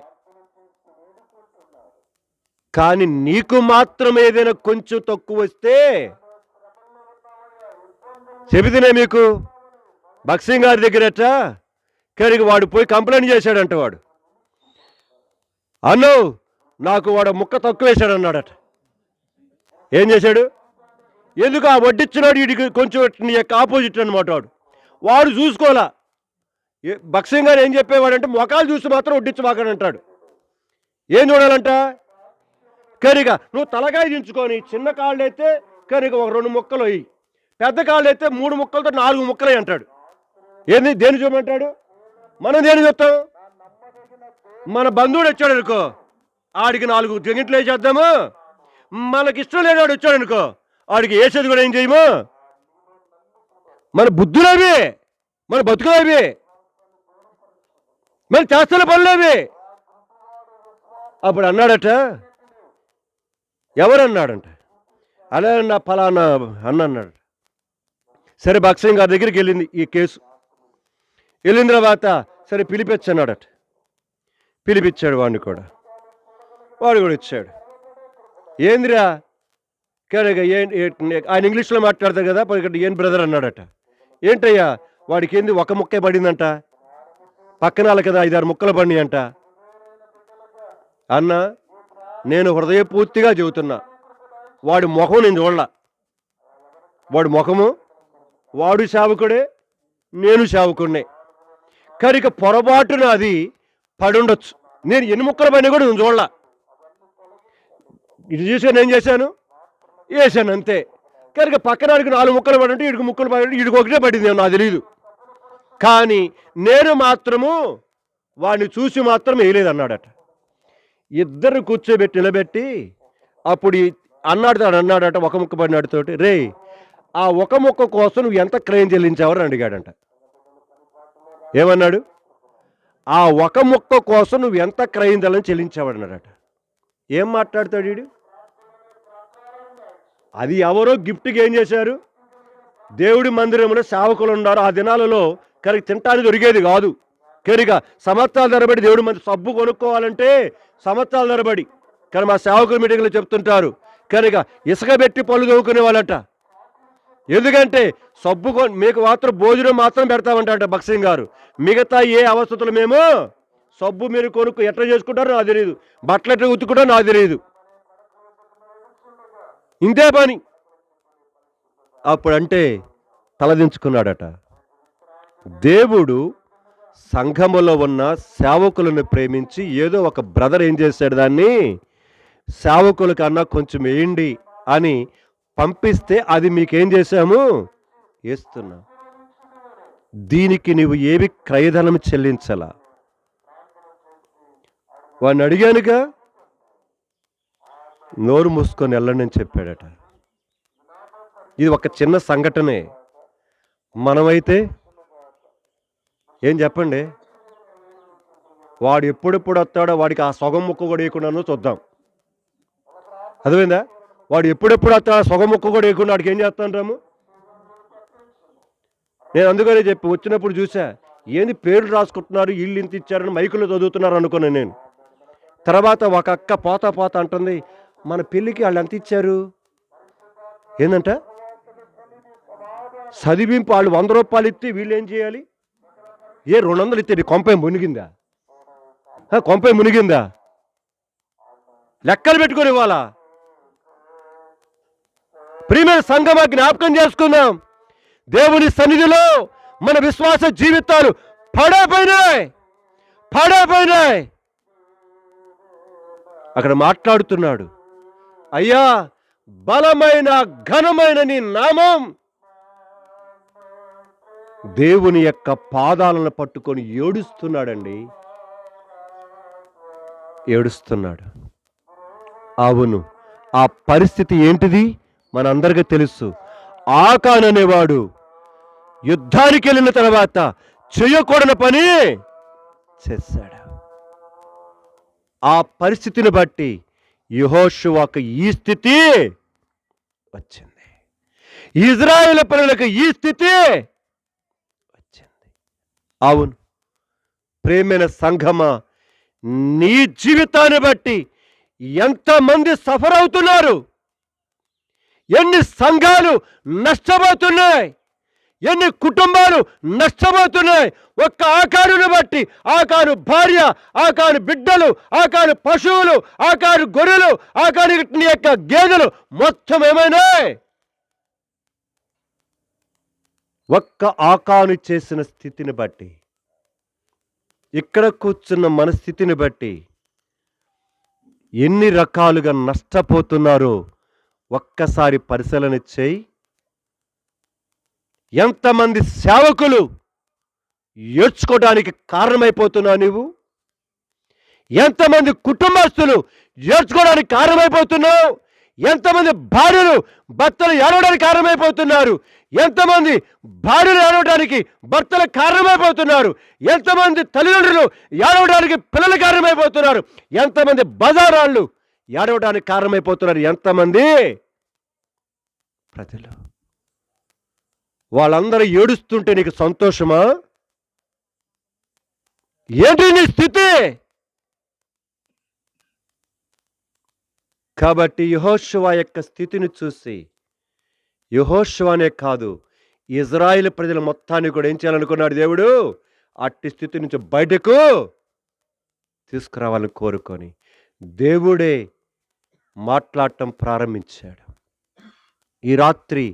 కానీ నీకు మాత్రం ఏదైనా కొంచెం తక్కువ వస్తే చెబితేనే మీకు బక్సింగ్ గారి దగ్గరట కరిగి వాడు పోయి కంప్లైంట్ చేశాడంట. వాడు అన్నో నాకు వాడు ముక్క తక్కువ వేశాడు అన్నాడట. ఏం చేశాడు? ఎందుకు ఆ వడ్డిచ్చినాడు వీడికి కొంచెం నీ యొక్క ఆపోజిట్ అనమాట. వాడు చూసుకోవాలా. బక్సింగ్ గారు ఏం చెప్పేవాడంటే మొఖాలు చూసి మాత్రం వడ్డించమాకని అంటాడు. ఏం చూడాలంట? కరిగా నువ్వు తలకాయ దించుకొని చిన్న కాళ్ళు అయితే కరిగా ఒక 2 ముక్కలు అయ్యి, పెద్ద కాళ్ళు అయితే 3 ముక్కలతో 4 ముక్కలు అంటాడు. ఏంది? దేని చూపమంటాడు? మనం దేని చెప్తాం? మన బంధువుడు వచ్చాడు అనుకో, ఆడికి 4 జంగిట్లు వేసేద్దాము. మనకిష్టం లేని వాడు వచ్చాడు అనుకో, ఆడికి వేసేది కూడా ఏం చేయము. మన బుద్ధులేవి, మన బతుకులేవి, మన చేస్తున్న పనులేవి. అప్పుడు అన్నాడట, ఎవరన్నాడంట? అలా నా ఫలానా అన్నాడు. సరే బక్సింగ్ గారి దగ్గరికి వెళ్ళింది ఈ కేసు. వెళ్ళిన తర్వాత సరే పిలిపించన్నాడట. పిలిపించాడు వాడిని కూడా. వాడు కూడా ఇచ్చాడు. ఏందిరా కరెగా ఆయన ఇంగ్లీష్లో మాట్లాడతారు కదా, ఏం బ్రదర్ అన్నాడట. ఏంటయ్యా వాడికి ఏంది ఒక ముక్కే పడిందంట, పక్కన వాళ్ళ కదా 5-6 ముక్కలు పడినాయి అంట. అన్న నేను హృదయపూర్తిగా చెబుతున్నా, వాడి ముఖం నేను చూడలా. వాడి ముఖము, వాడు సేవకుడే, నేను సేవకుడినే. కనుక పొరపాటున అది పడుండొచ్చు. నేను ఎన్ని ముక్కలు పడినా కూడా నేను చూడలా. ఇది చూసి నేను చేశాను, వేసాను అంతే. కనుక పక్కన వాడికి 4 ముక్కలు పడి ఉంటే వీడికి ముక్కలు పడి వీడికి ఒకటే పడింది, నాకు తెలియదు. కానీ నేను మాత్రము వాడిని చూసి మాత్రం వేయలేదన్నాడట. ఇద్దరు కూర్చోబెట్టి నిలబెట్టి అప్పుడు అన్నాడట ఒక ముక్క పడినాడుతోటి, రే ఆ ఒక ముక్క కోసం నువ్వు ఎంత క్రయం చెల్లించావని అడిగాడంట. ఏమన్నాడు? ఆ ఒక ముక్క కోసం నువ్వు ఎంత క్రయం చెల్లించావన్నాడట. ఏం మాట్లాడతాడు వీడు? అది ఎవరో గిఫ్ట్గా ఏం చేశారు? దేవుడి మందిరంలో సేవకులు ఉన్నారు. ఆ దినాలలో కనుక తినటానికి దొరికేది కాదు. కనుక సంవత్సరాల తరబడి దేవుడి మంది సబ్బు కొనుక్కోవాలంటే సంవత్సరాల తరబడి. కానీ మా సేవకుల మీటింగ్లో చెప్తుంటారు, కనుక ఇసుక పెట్టి పళ్ళు తవ్వుకునే వాళ్ళట. ఎందుకంటే సబ్బు మీకు మాత్రం భోజనం మాత్రం పెడతామంట భక్సింగ్ గారు. మిగతా ఏ అవస్థలు మేము సబ్బు మీరు కొనుక్కు ఎట్లా చేసుకుంటారో నాకు తెలియదు, బట్టలు ఎట్లా ఉతుకుంటారో నాకు తెలియదు, ఇంతే పని. అప్పుడంటే తలదించుకున్నాడట. దేవుడు సంఘములో ఉన్న సేవకులను ప్రేమించి ఏదో ఒక బ్రదర్ ఏం చేశాడు, దాన్ని సేవకుల కన్నా కొంచెం వేయండి అని పంపిస్తే అది మీకేం చేశాము, వేస్తున్నాం. దీనికి నువ్వు ఏవి క్రయధనం చెల్లించలా? వాడిని అడిగానుగా, నోరు మూసుకొని వెళ్ళండి అని చెప్పాడట. ఇది ఒక చిన్న సంఘటనే. మనమైతే ఏం చెప్పండి, వాడు ఎప్పుడెప్పుడు వస్తాడో వాడికి ఆ సొగం ముక్క కూడా వేయకుండానో చూద్దాం. అర్థమైందా? వాడు ఎప్పుడెప్పుడు వస్తాడో సొగం ముక్క కూడా వేయకుండా వాడికి ఏం చేస్తాంటాము. నేను అందుకనే చెప్పి వచ్చినప్పుడు చూసా, ఏంది పేర్లు రాసుకుంటున్నారు, ఇల్లు ఇంత ఇచ్చారని మైకులో చదువుతున్నారు అనుకున్నాను నేను. తర్వాత ఒక అక్క పోతా అంటుంది, మన పెళ్ళికి వాళ్ళు ఎంత ఇచ్చారు ఏందంట, చదివింపు వాళ్ళు 100 రూపాయలు ఇస్తే వీళ్ళు ఏం చేయాలి, ఏ 200 ఇస్తే కొంపై మునిగిందా, కొంపై మునిగిందా, లెక్కలు పెట్టుకొని ఇవ్వాలా? ప్రియమైన సంఘమా, జ్ఞాపకం చేసుకుందాం, దేవుని సన్నిధిలో మన విశ్వాస జీవితాలు పడపోయినాయి. అక్కడ మాట్లాడుతున్నాడు, అయ్యా బలమైన ఘనమైన నీ నామం. దేవుని యొక్క పాదాలను పట్టుకొని ఏడుస్తున్నాడండి, ఏడుస్తున్నాడు. అవును, ఆ పరిస్థితి ఏంటిది మనందరికీ తెలుసు. ఆకాన్ అనేవాడు యుద్ధానికి వెళ్ళిన తర్వాత చేయకూడని పని చేశాడు. ఆ పరిస్థితిని బట్టి యెహోషువకు ఈ స్థితి వచ్చింది, ఇజ్రాయేలు ప్రజలకు ఈ స్థితి వచ్చింది. అవును ప్రియమైన సంఘమా, నీ జీవితాన్ని బట్టి ఎంతమంది సఫర్ అవుతున్నారు, ఎన్ని సంఘాలు నష్టపోతున్నాయి, ఎన్ని కుటుంబాలు నష్టపోతున్నాయి. ఒక్క ఆకారుని బట్టి, ఆకారు భార్య, ఆకారు బిడ్డలు, ఆకారు పశువులు, ఆకారు గొర్రెలు, ఆకారు యొక్క గేదెలు మొత్తం ఏమైనాయి. ఒక్క ఆకాను చేసిన స్థితిని బట్టి, ఇక్కడ కూర్చున్న మన స్థితిని బట్టి ఎన్ని రకాలుగా నష్టపోతున్నారో ఒక్కసారి పరిశీలన చేయి. ఎంతమంది సేవకులు ఏడ్చుకోవడానికి కారణమైపోతున్నావు నువ్వు, ఎంతమంది కుటుంబస్తులు ఏడ్చుకోవడానికి కారణమైపోతున్నావు, ఎంతమంది భార్యలు భర్తలు ఏడవడానికి కారణమైపోతున్నారు, ఎంతమంది భార్యలు ఏడవడానికి భర్తలు కారణమైపోతున్నారు, ఎంతమంది తల్లిదండ్రులు ఏడవడానికి పిల్లలు కారణమైపోతున్నారు, ఎంతమంది బజారాళ్ళు ఏడవడానికి కారణమైపోతున్నారు, ఎంతమంది ప్రజలు. వాళ్ళందరూ ఏడుస్తుంటే నీకు సంతోషమా? ఏంటి నీ స్థితి? కాబట్టి యెహోషువ యొక్క స్థితిని చూసి, యెహోషువనే కాదు ఇజ్రాయేలు ప్రజల మొత్తాన్ని కూడా ఏం చేయాలనుకున్నాడు దేవుడు, అట్టి స్థితి నుంచి బయటకు తీసుకురావాలని కోరుకొని దేవుడే మాట్లాడటం ప్రారంభించాడు. ఈ రాత్రి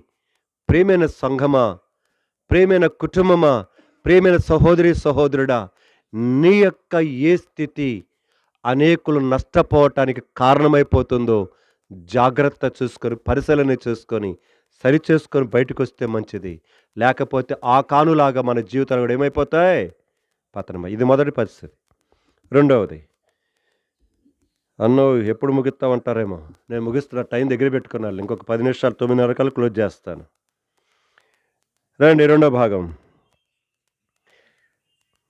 ప్రేమైన సంఘమా, ప్రేమైన కుటుంబమా, ప్రేమైన సహోదరి సహోదరుడా, నీ యొక్క ఏ స్థితి అనేకులు నష్టపోవటానికి కారణమైపోతుందో జాగ్రత్త చూసుకొని, పరిశీలన చేసుకొని, సరిచేసుకొని బయటకు వస్తే మంచిది. లేకపోతే ఆ కానులాగా మన జీవితాలు కూడా ఏమైపోతాయి? పతనమై. ఇది మొదటి పరిస్థితి. రెండవది, అన్నో ఎప్పుడు ముగిస్తావంటారేమో. నేను ముగిస్తున్నా, టైం దగ్గర పెట్టుకున్నాను. ఇంకొక 10 నిమిషాలు, 9:30 కల్లా క్లోజ్ చేస్తాను. రండి రెండో భాగం.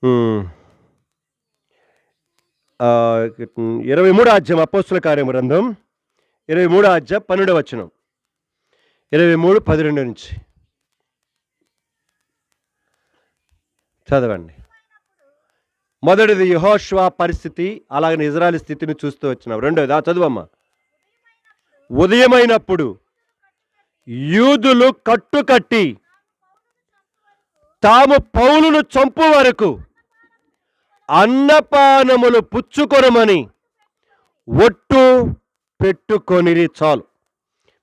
హ్మ్. 23 అధ్యాయం అపోస్తలుల కార్యము గ్రంథం 23 అధ్యాయం 12 వచనం. 23:12 నుంచి చదవండి. మొదటిది యెహోషువ పరిస్థితి, అలాగనే ఇజ్రాయేలు స్థితిని చూస్తూ వచ్చినాం. రెండోది చదువమ్మా. ఉదయమైనప్పుడు యూదులు కట్టుకట్టి తాము పౌలును చంపు వరకు అన్నపానములు పుచ్చుకొనమని ఒట్టు పెట్టుకొనిరి. చాలు.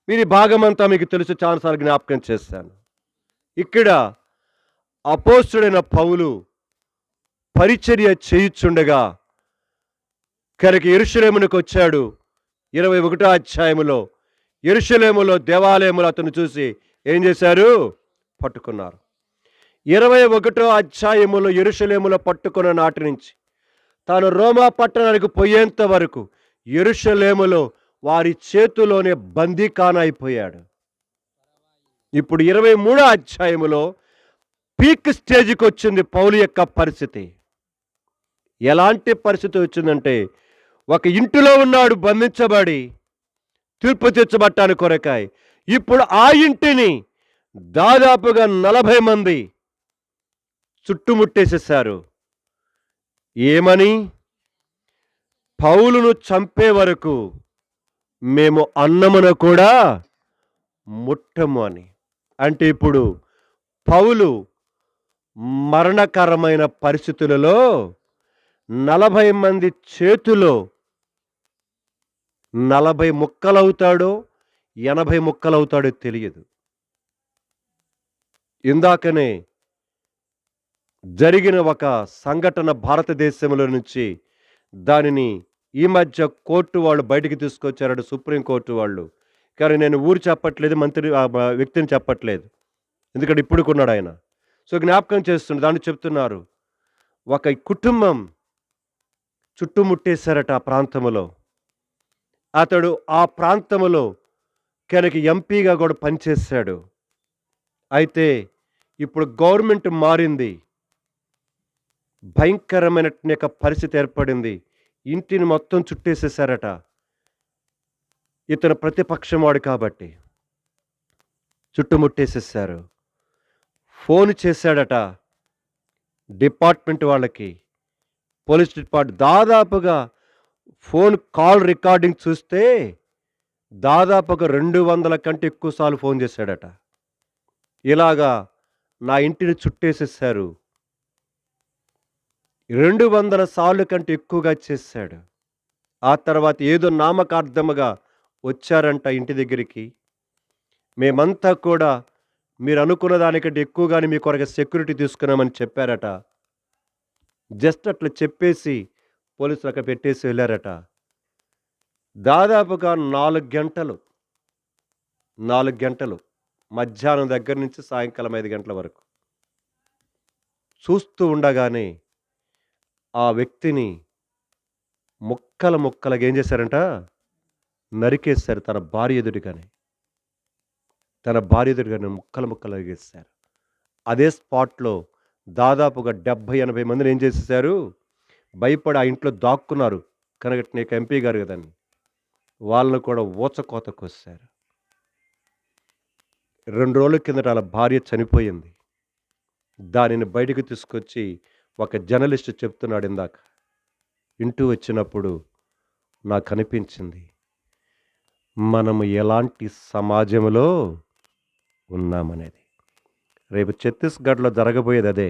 మీరు భాగమంతా మీకు తెలుసు, చాలాసార్లు జ్ఞాపకం చేశాను. ఇక్కడ అపోస్తలుడైన పౌలు పరిచర్య చేయుచుండగా కనుక యెరూషలేమునకు వచ్చాడు. 21 అధ్యాయములో యెరూషలేములో దేవాలయములో అతను చూసి ఏం చేశారు? పట్టుకున్నారు. 21 అధ్యాయములో యెరూషలేములో పట్టుకున్న నాటి నుంచి తాను రోమా పట్టణానికి పోయేంత వరకు యెరూషలేములో వారి చేతిలోనే బందీఖానా అయిపోయాడు. ఇప్పుడు 23 అధ్యాయములో పీక్ స్టేజ్కి వచ్చింది పౌలు యొక్క పరిస్థితి. ఎలాంటి పరిస్థితి వచ్చిందంటే, ఒక ఇంటిలో ఉన్నాడు బంధించబడి, తీర్పు తీర్చబట్టాను కొరకాయ. ఇప్పుడు ఆ ఇంటిని దాదాపుగా 40 మంది చుట్టుముట్టేసేశారు. ఏమని? పౌలును చంపే వరకు మేము అన్నమున కూడా ముట్టము అని. అంటే ఇప్పుడు పౌలు మరణకరమైన పరిస్థితులలో 40 మంది చేతిలో 40 ముక్కలవుతాడో 80 ముక్కలవుతాడో తెలియదు. ఇందాకనే జరిగిన ఒక సంఘటన భారతదేశంలో నుంచి దానిని ఈ మధ్య కోర్టు వాళ్ళు బయటికి తీసుకొచ్చారట, సుప్రీంకోర్టు వాళ్ళు. కానీ నేను ఊరు చెప్పట్లేదు, మంత్రి వ్యక్తిని చెప్పట్లేదు, ఎందుకంటే ఇప్పుడు కొన్నాడు ఆయన. సో జ్ఞాపకం చేస్తుండే దాన్ని చెప్తున్నారు. ఒక కుటుంబం చుట్టుముట్టేశారట ఆ ప్రాంతములో. అతడు ఆ ప్రాంతములో కనుక ఎంపీగా కూడా పనిచేశాడు. అయితే ఇప్పుడు గవర్నమెంట్ మారింది, భయంకరమైన పరిస్థితి ఏర్పడింది. ఇంటిని మొత్తం చుట్టేసేశారట. ఇతను ప్రతిపక్షం వాడు కాబట్టి చుట్టుముట్టేసేశారు. ఫోన్ చేశాడట డిపార్ట్మెంట్ వాళ్ళకి, పోలీస్ డిపార్ట్మెంట్. దాదాపుగా ఫోన్ కాల్ రికార్డింగ్ చూస్తే దాదాపుగా 200 కంటే ఎక్కువ సార్లు ఫోన్ చేశాడట. ఇలాగా నా ఇంటిని చుట్టేసేశారు. 200 సార్లు కంటే ఎక్కువగా చేశాడు. ఆ తర్వాత ఏదో నామకార్థముగా వచ్చారంట ఇంటి దగ్గరికి. మేమంతా కూడా మీరు అనుకున్న దానికంటే ఎక్కువగానే మీ కొరకు సెక్యూరిటీ తీసుకున్నామని చెప్పారట. జస్ట్ అట్లా చెప్పేసి పోలీసులు అక్కడ పెట్టేసి వెళ్ళారట. దాదాపుగా 4 గంటలు మధ్యాహ్నం దగ్గర నుంచి సాయంకాలం 5 గంటల వరకు చూస్తూ ఉండగానే ఆ వ్యక్తిని ముక్కలుగా ఏం చేశారంట? నరికేశారు. తన భార్య ఎదురుగానే ముక్కలు నరికేశారు. అదే స్పాట్లో దాదాపుగా 70-80 మందిని ఏం చేసేసారు? భయపడి ఆ ఇంట్లో దాక్కున్నారు. కనుక నీకు ఎంపీ గారు కదని వాళ్ళను కూడా ఊచకోత కోసారు. 2 రోజుల కిందట వాళ్ళ భార్య చనిపోయింది. దానిని బయటకు తీసుకొచ్చి ఒక జర్నలిస్ట్ చెప్తున్నాడు ఇందాక. ఇంటూ వచ్చినప్పుడు నాకు అనిపించింది, మనము ఎలాంటి సమాజంలో ఉన్నామనేది. రేపు ఛత్తీస్గఢ్లో జరగబోయేది అదే.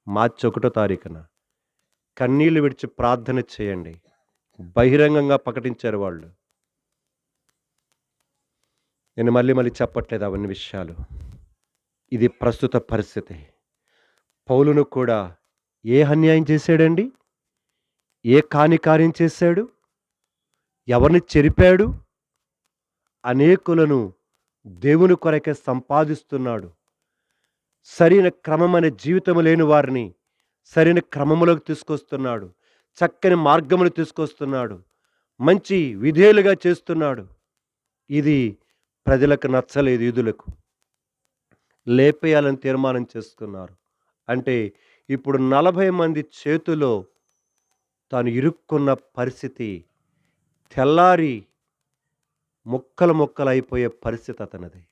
మార్చి 1వ తారీఖున కన్నీళ్లు విడిచి ప్రార్థన చేయండి. బహిరంగంగా ప్రకటించారు వాళ్ళు. నేను మళ్ళీ చెప్పట్లేదు అవన్నీ విషయాలు. ఇది ప్రస్తుత పరిస్థితి. పౌలును కూడా ఏ అన్యాయం చేశాడండి? ఏ కాని కార్యం చేశాడు? ఎవరిని చెరిపాడు? అనేకులను దేవుని కొరకే సంపాదిస్తున్నాడు. సరైన క్రమమైన జీవితం లేని వారిని సరైన క్రమములోకి తీసుకొస్తున్నాడు. చక్కని మార్గములు తీసుకొస్తున్నాడు. మంచి విధేయులుగా చేస్తున్నాడు. ఇది ప్రజలకు నచ్చలేదు, యూదులకు. లేపేయాలని తీర్మానం చేసుకున్నారు. అంటే ఇప్పుడు 40 మంది చేతిలో తాను ఇరుక్కున్న పరిస్థితి, తెల్లారి ముక్కలు ముక్కలైపోయే పరిస్థితి అతనిది.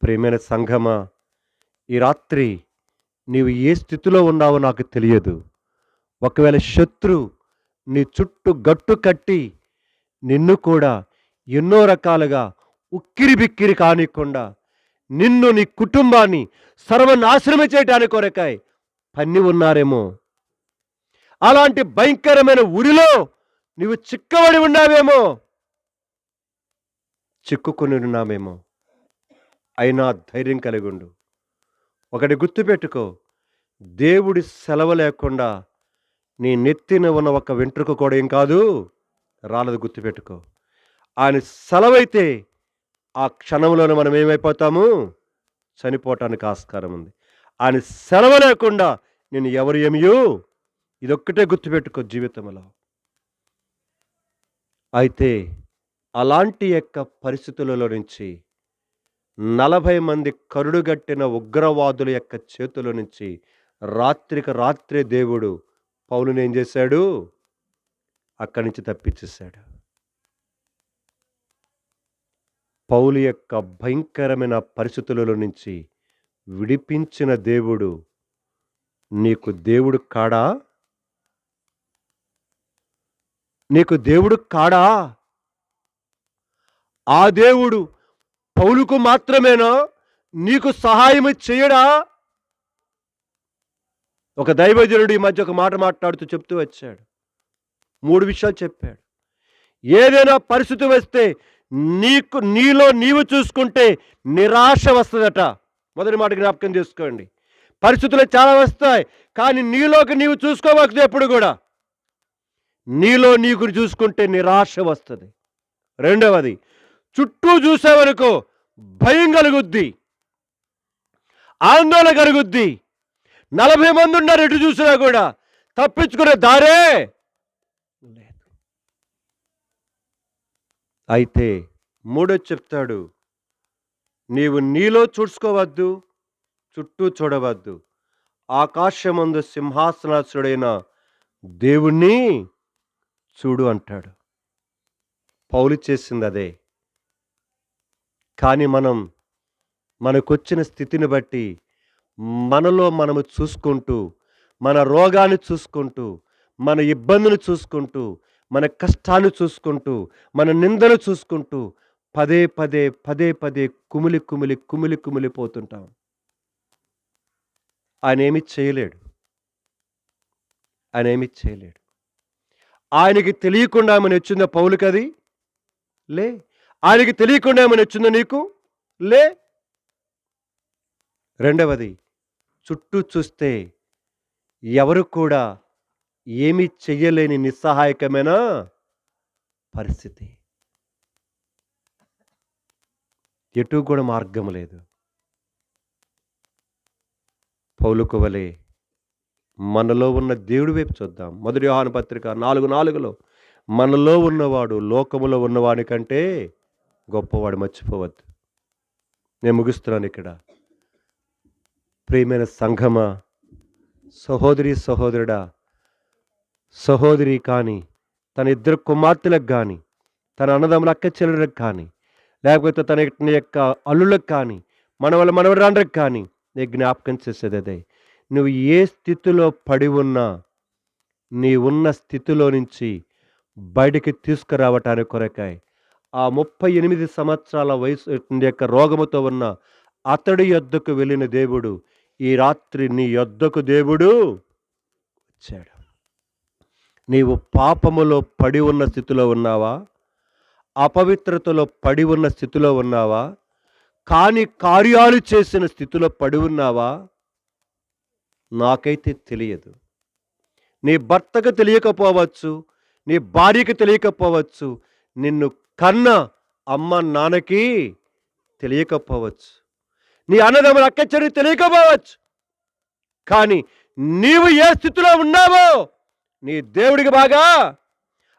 ప్రియమైన సంఘమా, ఈ రాత్రి నీవు ఏ స్థితిలో ఉన్నావో నాకు తెలియదు. ఒకవేళ శత్రు నీ చుట్టూ గట్టు కట్టి నిన్ను కూడా ఎన్నో రకాలుగా ఉక్కిరి బిక్కిరి కానికుండా నిన్ను నీ కుటుంబాన్ని సర్వనాశనం చేయటానికి కొరకాయ పన్ని ఉన్నారేమో, అలాంటి భయంకరమైన ఉరిలో నీవు చిక్కబడి ఉన్నావేమో, చిక్కుకొని ఉన్నామేమో, అయినా ధైర్యం కలిగి ఉండు. ఒకటి గుర్తుపెట్టుకో, దేవుడి సెలవు లేకుండా నీ నెత్తిన ఉన్న ఒక వెంట్రుక కూడా ఏం కాదు రాలదు. గుర్తుపెట్టుకో, ఆయన సెలవైతే ఆ క్షణంలోనే మనం ఏమైపోతాము, చనిపోవటానికి ఆస్కారం ఉంది. ఆయన సెలవు లేకుండా నేను ఎవరు ఏమియు, ఇదొక్కటే గుర్తుపెట్టుకో జీవితంలో. అయితే అలాంటి యొక్క పరిస్థితులలో నుంచి 40 మంది కరుడుగట్టిన ఉగ్రవాదుల యొక్క చేతుల నుంచి రాత్రికి రాత్రే దేవుడు పౌలుని ఏం చేశాడు, అక్కడి నుంచి తప్పించేశాడు. పౌలు యొక్క భయంకరమైన పరిస్థితులలో నుంచి విడిపించిన దేవుడు నీకు దేవుడు కాడా? నీకు దేవుడు కాడా? ఆ దేవుడు పౌలుకు మాత్రమేనా, నీకు సహాయం చేయడా? ఒక దైవజనుడు ఈ మధ్య ఒక మాట మాట్లాడుతూ చెప్తూ వచ్చాడు. 3 విషయాలు చెప్పాడు. ఏదైనా పరిస్థితి వస్తే నీలో నీవు చూసుకుంటే నిరాశ వస్తుందట. మొదటి మాట జ్ఞాపకం చేసుకోండి. పరిస్థితులు చాలా వస్తాయి, కానీ నీలోకి నీవు చూసుకోవచ్చు. ఎప్పుడు కూడా నీలో నీకు చూసుకుంటే నిరాశ వస్తుంది. రెండవది, చుట్టూ చూసేవరకు భయం కలుగుద్ది, ఆందోళన కలుగుద్ది. 40 మంది ఉన్నారు, ఎటు చూసినా కూడా తప్పించుకునే దారే లేదు. అయితే మూడో చెప్తాడు, నీవు నీలో చూసుకోవద్దు, చుట్టూ చూడవద్దు, ఆకాశమందు సింహాసనాసుడైన దేవుణ్ణి చూడు అంటాడు. పౌలు చేసింది అదే. కానీ మనకొచ్చిన స్థితిని బట్టి మనలో మనము చూసుకుంటూ, మన రోగాన్ని చూసుకుంటూ, మన ఇబ్బందిని చూసుకుంటూ, మన కష్టాన్ని చూసుకుంటూ, మన నిందను చూసుకుంటూ పదే పదే పదే పదే కుమిలిపోతుంటాం. ఆయన ఏమి చేయలేడు. ఆయనకి తెలియకుండా ఏమైనా వచ్చిందా పౌలుకి? అది లే. ఆయనకి తెలియకుండా ఏమైనా వచ్చిందా నీకు? లే. రెండవది, చుట్టూ చూస్తే ఎవరు కూడా ఏమీ చెయ్యలేని నిస్సహాయకమైన పరిస్థితి, ఎటు కూడా మార్గం లేదు. పౌలుకు వలె మనలో ఉన్న దేవుడి వైపు చూద్దాం. మొదటి యోహాను పత్రిక 4:4 మనలో ఉన్నవాడు లోకములో ఉన్నవాడి కంటే గొప్పవాడు, మర్చిపోవద్దు. నేను ముగిస్తున్నాను ఇక్కడ. ప్రియమైన సంఘమా, సహోదరి సహోదరుడా, సహోదరి కానీ తన 2 కుమార్తెలకు కానీ, తన అన్నదమ్ముల అక్క చెల్లెలకు కానీ, లేకపోతే తన యొక్క అల్లులకు కానీ, మనవరాండ్రకు కానీ నీ జ్ఞాపకం చేసేది అదే. నువ్వు ఏ స్థితిలో పడి ఉన్నా నీ ఉన్న స్థితిలో నుంచి బయటికి తీసుకురావటానికి కొరకాయ ఆ 38 సంవత్సరాల వయసు యొక్క రోగముతో ఉన్న అతడి యొద్దకు వెళ్ళిన దేవుడు ఈ రాత్రి నీ యొద్దకు దేవుడు వచ్చాడు. నీవు పాపములో పడి ఉన్న స్థితిలో ఉన్నావా? అపవిత్రతలో పడి ఉన్న స్థితిలో ఉన్నావా? కాని కార్యాలు చేసిన స్థితిలో పడి ఉన్నావా? నాకైతే తెలియదు. నీ భర్తకు తెలియకపోవచ్చు, నీ భార్యకు తెలియకపోవచ్చు, నిన్ను కన్న అమ్మ నాన్నకి తెలియకపోవచ్చు. నీ అన్నదమ్ముల అక్కచెరి తెలియకపోవచ్చు. కానీ నీవు ఏ స్థితిలో ఉన్నావో నీ దేవుడికి బాగా.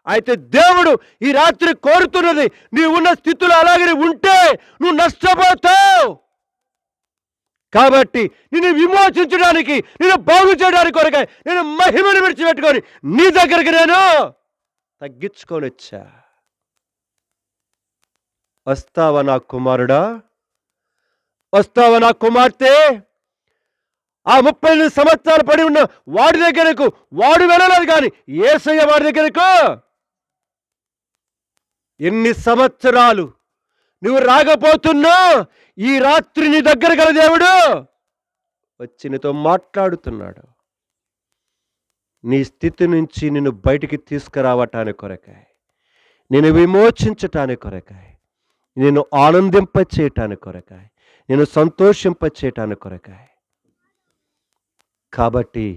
అయితే దేవుడు ఈ రాత్రి కోరుతున్నది, నీవున్న స్థితిలో అలాగే ఉంటే నువ్వు నష్టపోతావు. కాబట్టి నిన్ను విమోచించడానికి, నిన్ను బాగు చేయడానికి కొరకై నేను మహిమను విడిచిపెట్టుకొని నీ దగ్గరికి నేను తగ్గించుకొని వచ్చా. వస్తావా నా కుమారుడా? వస్తావా నా కుమార్తె? ఆ 38 సంవత్సరాలు పడి ఉన్న వాడి దగ్గరకు వాడు వెళ్ళలేదు, కానీ యేసయ్య వాడి దగ్గరకు. ఎన్ని సంవత్సరాలు నువ్వు రాకపోతున్నా ఈ రాత్రి నీ దగ్గర గల దేవుడు వచ్చి నీతో మాట్లాడుతున్నాడు. నీ స్థితి నుంచి నిన్ను బయటికి తీసుకురావటానికి కొరకాయి, నేను విమోచించటానికి కొరకాయి, నేను ఆనందింపచేయటానికి కొరకాయి, నేను సంతోషింపచేయటానికి కొరకాయి. కాబట్టి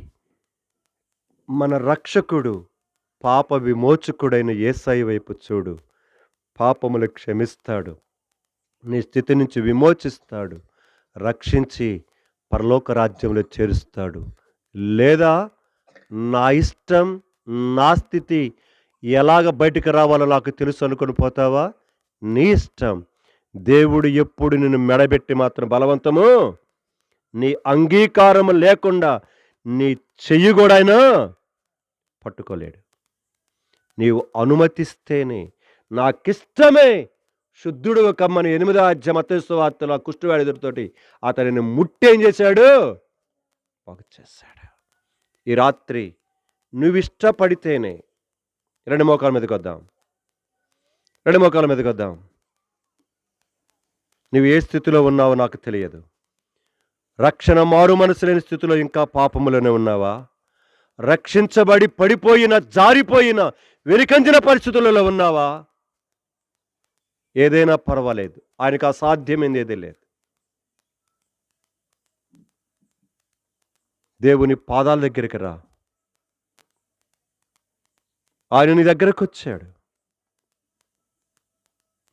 మన రక్షకుడు పాప విమోచకుడైన యేసయ్య వైపు చూడు. పాపములు క్షమిస్తాడు, నీ స్థితి నుంచి విమోచిస్తాడు, రక్షించి పరలోక రాజ్యంలో చేరుస్తాడు. లేదా నా ఇష్టం, నా స్థితి ఎలాగ బయటికి రావాలో నాకు తెలుసు అనుకుని పోతావా? నీ ఇష్టం. దేవుడు ఎప్పుడు నిన్ను మెడబెట్టి మాత్రం బలవంతము, నీ అంగీకారం లేకుండా నీ చెయ్యి కూడా ఆయన పట్టుకోలేడు. నీవు అనుమతిస్తేనే. నాకిష్టమే శుద్ధుడు కమ్మని 8వ అధ్యాయం మత్తయి సువార్తలో కుష్ఠవ్యాధితోటి అతనిని ముట్టేం చేశాడు? బాగు చేశాడు. ఈ రాత్రి నువ్విష్టపడితేనే. రెండు మోకాల మీదకి వద్దాం. నువ్వు ఏ స్థితిలో ఉన్నావో నాకు తెలియదు. రక్షణ మారు మనసు లేని స్థితిలో ఇంకా పాపములోనే ఉన్నావా? రక్షించబడి పడిపోయిన, జారిపోయిన, వెలికంజిన పరిస్థితులలో ఉన్నావా? ఏదైనా పర్వాలేదు, ఆయనకు అసాధ్యమైంది ఏదీ లేదు. దేవుని పాదాల దగ్గరికి రా. ఆయన నీ దగ్గరకు వచ్చాడు,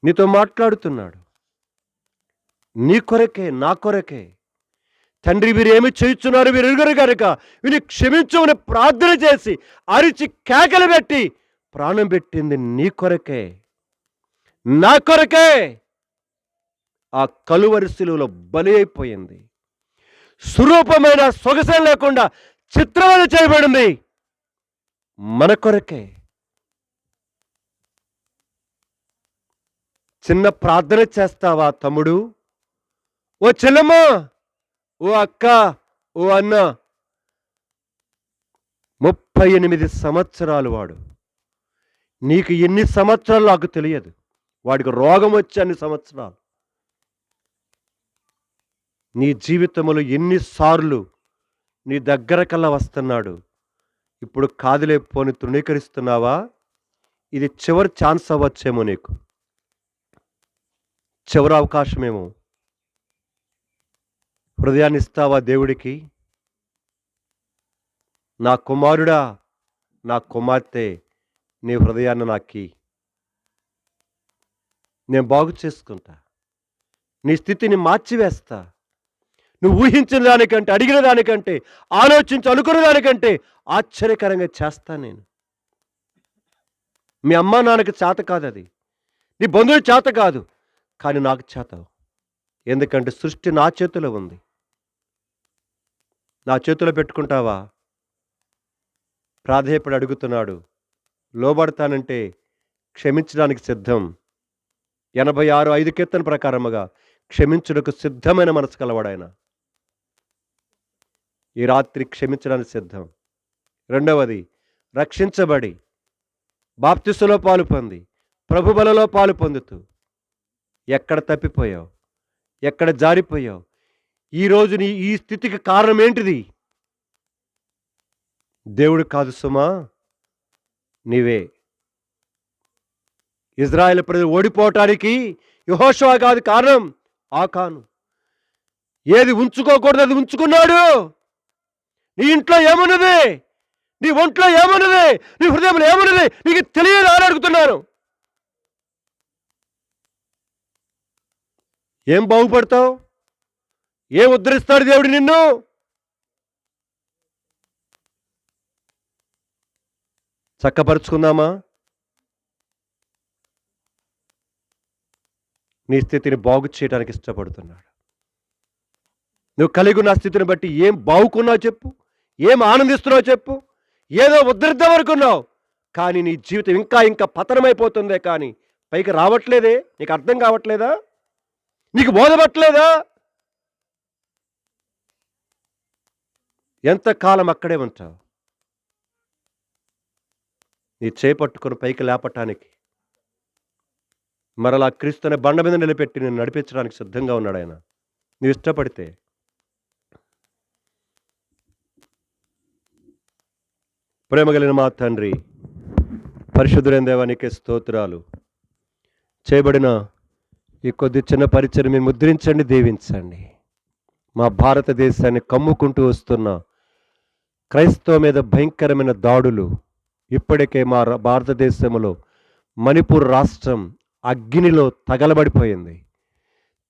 నీతో మాట్లాడుతున్నాడు. నీ కొరకే, నా కొరకే. తండ్రి, వీరు ఏమి చేయుచున్నారు, వీరు ఎరుగరు కనుక వీరిని క్షమించమని ప్రార్థన చేసి అరిచి కేకలు పెట్టి ప్రాణం పెట్టింది నీ కొరకే, నా కొరకే. ఆ కలువరి శిలువలో బలి అయిపోయింది. స్వరూపమైన సొగసం లేకుండా చిత్రవద చేయబడింది మన కొరకే. చిన్న ప్రార్థన చేస్తావా తమ్ముడు? ఓ చెల్లెమ్మ, ఓ అక్క, ఓ అన్న. 38 సంవత్సరాలు వాడు. నీకు ఎన్ని సంవత్సరాలు నాకు తెలియదు. వాడికి రోగం వచ్చి అన్ని సంవత్సరాలు. నీ జీవితంలో ఎన్నిసార్లు నీ దగ్గరకల్లా వస్తున్నాడు. ఇప్పుడు కాదులే పోని తృణీకరిస్తున్నావా? ఇది చివరి ఛాన్స్ అవ్వచ్చేమో, నీకు చివరి అవకాశమేమో. హృదయాన్ని ఇస్తావా దేవుడికి? నా కుమారుడా, నా కుమార్తె, నీ హృదయాన్ని నాకి, నేను బాగు చేసుకుంటా. నీ స్థితిని మార్చివేస్తా. నువ్వు ఊహించిన దానికంటే, అడిగిన దానికంటే, ఆలోచించి అనుకున్న దానికంటే ఆశ్చర్యకరంగా చేస్తా నేను. మీ అమ్మా నాన్నకి చేత కాదు, అది నీ బంధువుల చేత కాదు, కానీ నాకు చేత. ఎందుకంటే సృష్టి నా చేతిలో ఉంది. నా చేతిలో పెట్టుకుంటావా? ప్రాధేయపడి అడుగుతున్నాడు. లోబడతానంటే క్షమించడానికి సిద్ధం. 86:5 కీర్తన ప్రకారముగా క్షమించుటకు సిద్ధమైన మనసు కలవాడాయన. ఈ రాత్రి క్షమించడానికి సిద్ధం. రెండవది, రక్షించబడి బాప్తిస్మలో పాలు పొంది ప్రభు బలలో పాలు పొందుతూ ఎక్కడ తప్పిపోయావు, ఎక్కడ జారిపోయావు, ఈరోజు నీ ఈ స్థితికి కారణం ఏంటిది? దేవుడు కాదు సుమా, నీవే. ఇజ్రాయెల్ ప్రజలు ఓడిపోవటానికి యెహోషువ కాదు కారణం, ఆకాను. ఏది ఉంచుకోకూడదు అది ఉంచుకున్నాడు. నీ ఇంట్లో ఏమున్నది, నీ ఒంట్లో ఏమున్నది, నీ హృదయంలో ఏమున్నది నీకు తెలియదు అని అడుగుతున్నాను. ఏం బాగుపడతావు? ఏం ఉద్ధరిస్తాడు దేవుడు నిన్ను? చక్కపరుచుకుందామా? నీ స్థితిని బాగు చేయడానికి ఇష్టపడుతున్నాడు. నువ్వు కలిగి ఉన్న స్థితిని బట్టి ఏం బావుకున్నావు చెప్పు, ఏం ఆనందిస్తున్నావు చెప్పు, ఏదో ఉద్ధరిద్దాం అనుకున్నావు, కానీ నీ జీవితం ఇంకా ఇంకా పతనమైపోతుందే కానీ పైకి రావట్లేదే. నీకు అర్థం కావట్లేదా? నీకు బోధపట్లేదా? ఎంతకాలం అక్కడే ఉంటావు? నీ చేపట్టుకొని పైకి లేపటానికి మరలా క్రీస్తునే బండ మీద నిలబెట్టి నేను నడిపించడానికి సిద్ధంగా ఉన్నాడు ఆయన, నువ్వు ఇష్టపడితే. ప్రేమ కలిగిన మా తండ్రి, పరిశుద్ధులైన దేవా నీకే స్తోత్రాలు. చేయబడిన ఈ కొద్ది చిన్న పరిచయం మీరు ముద్రించండి, దీవించండి. మా భారతదేశాన్ని కమ్ముకుంటూ వస్తున్న క్రైస్తవ మీద భయంకరమైన దాడులు ఇప్పటికే మా భారతదేశంలో మణిపూర్ రాష్ట్రం అగ్నిలో తగలబడిపోయింది.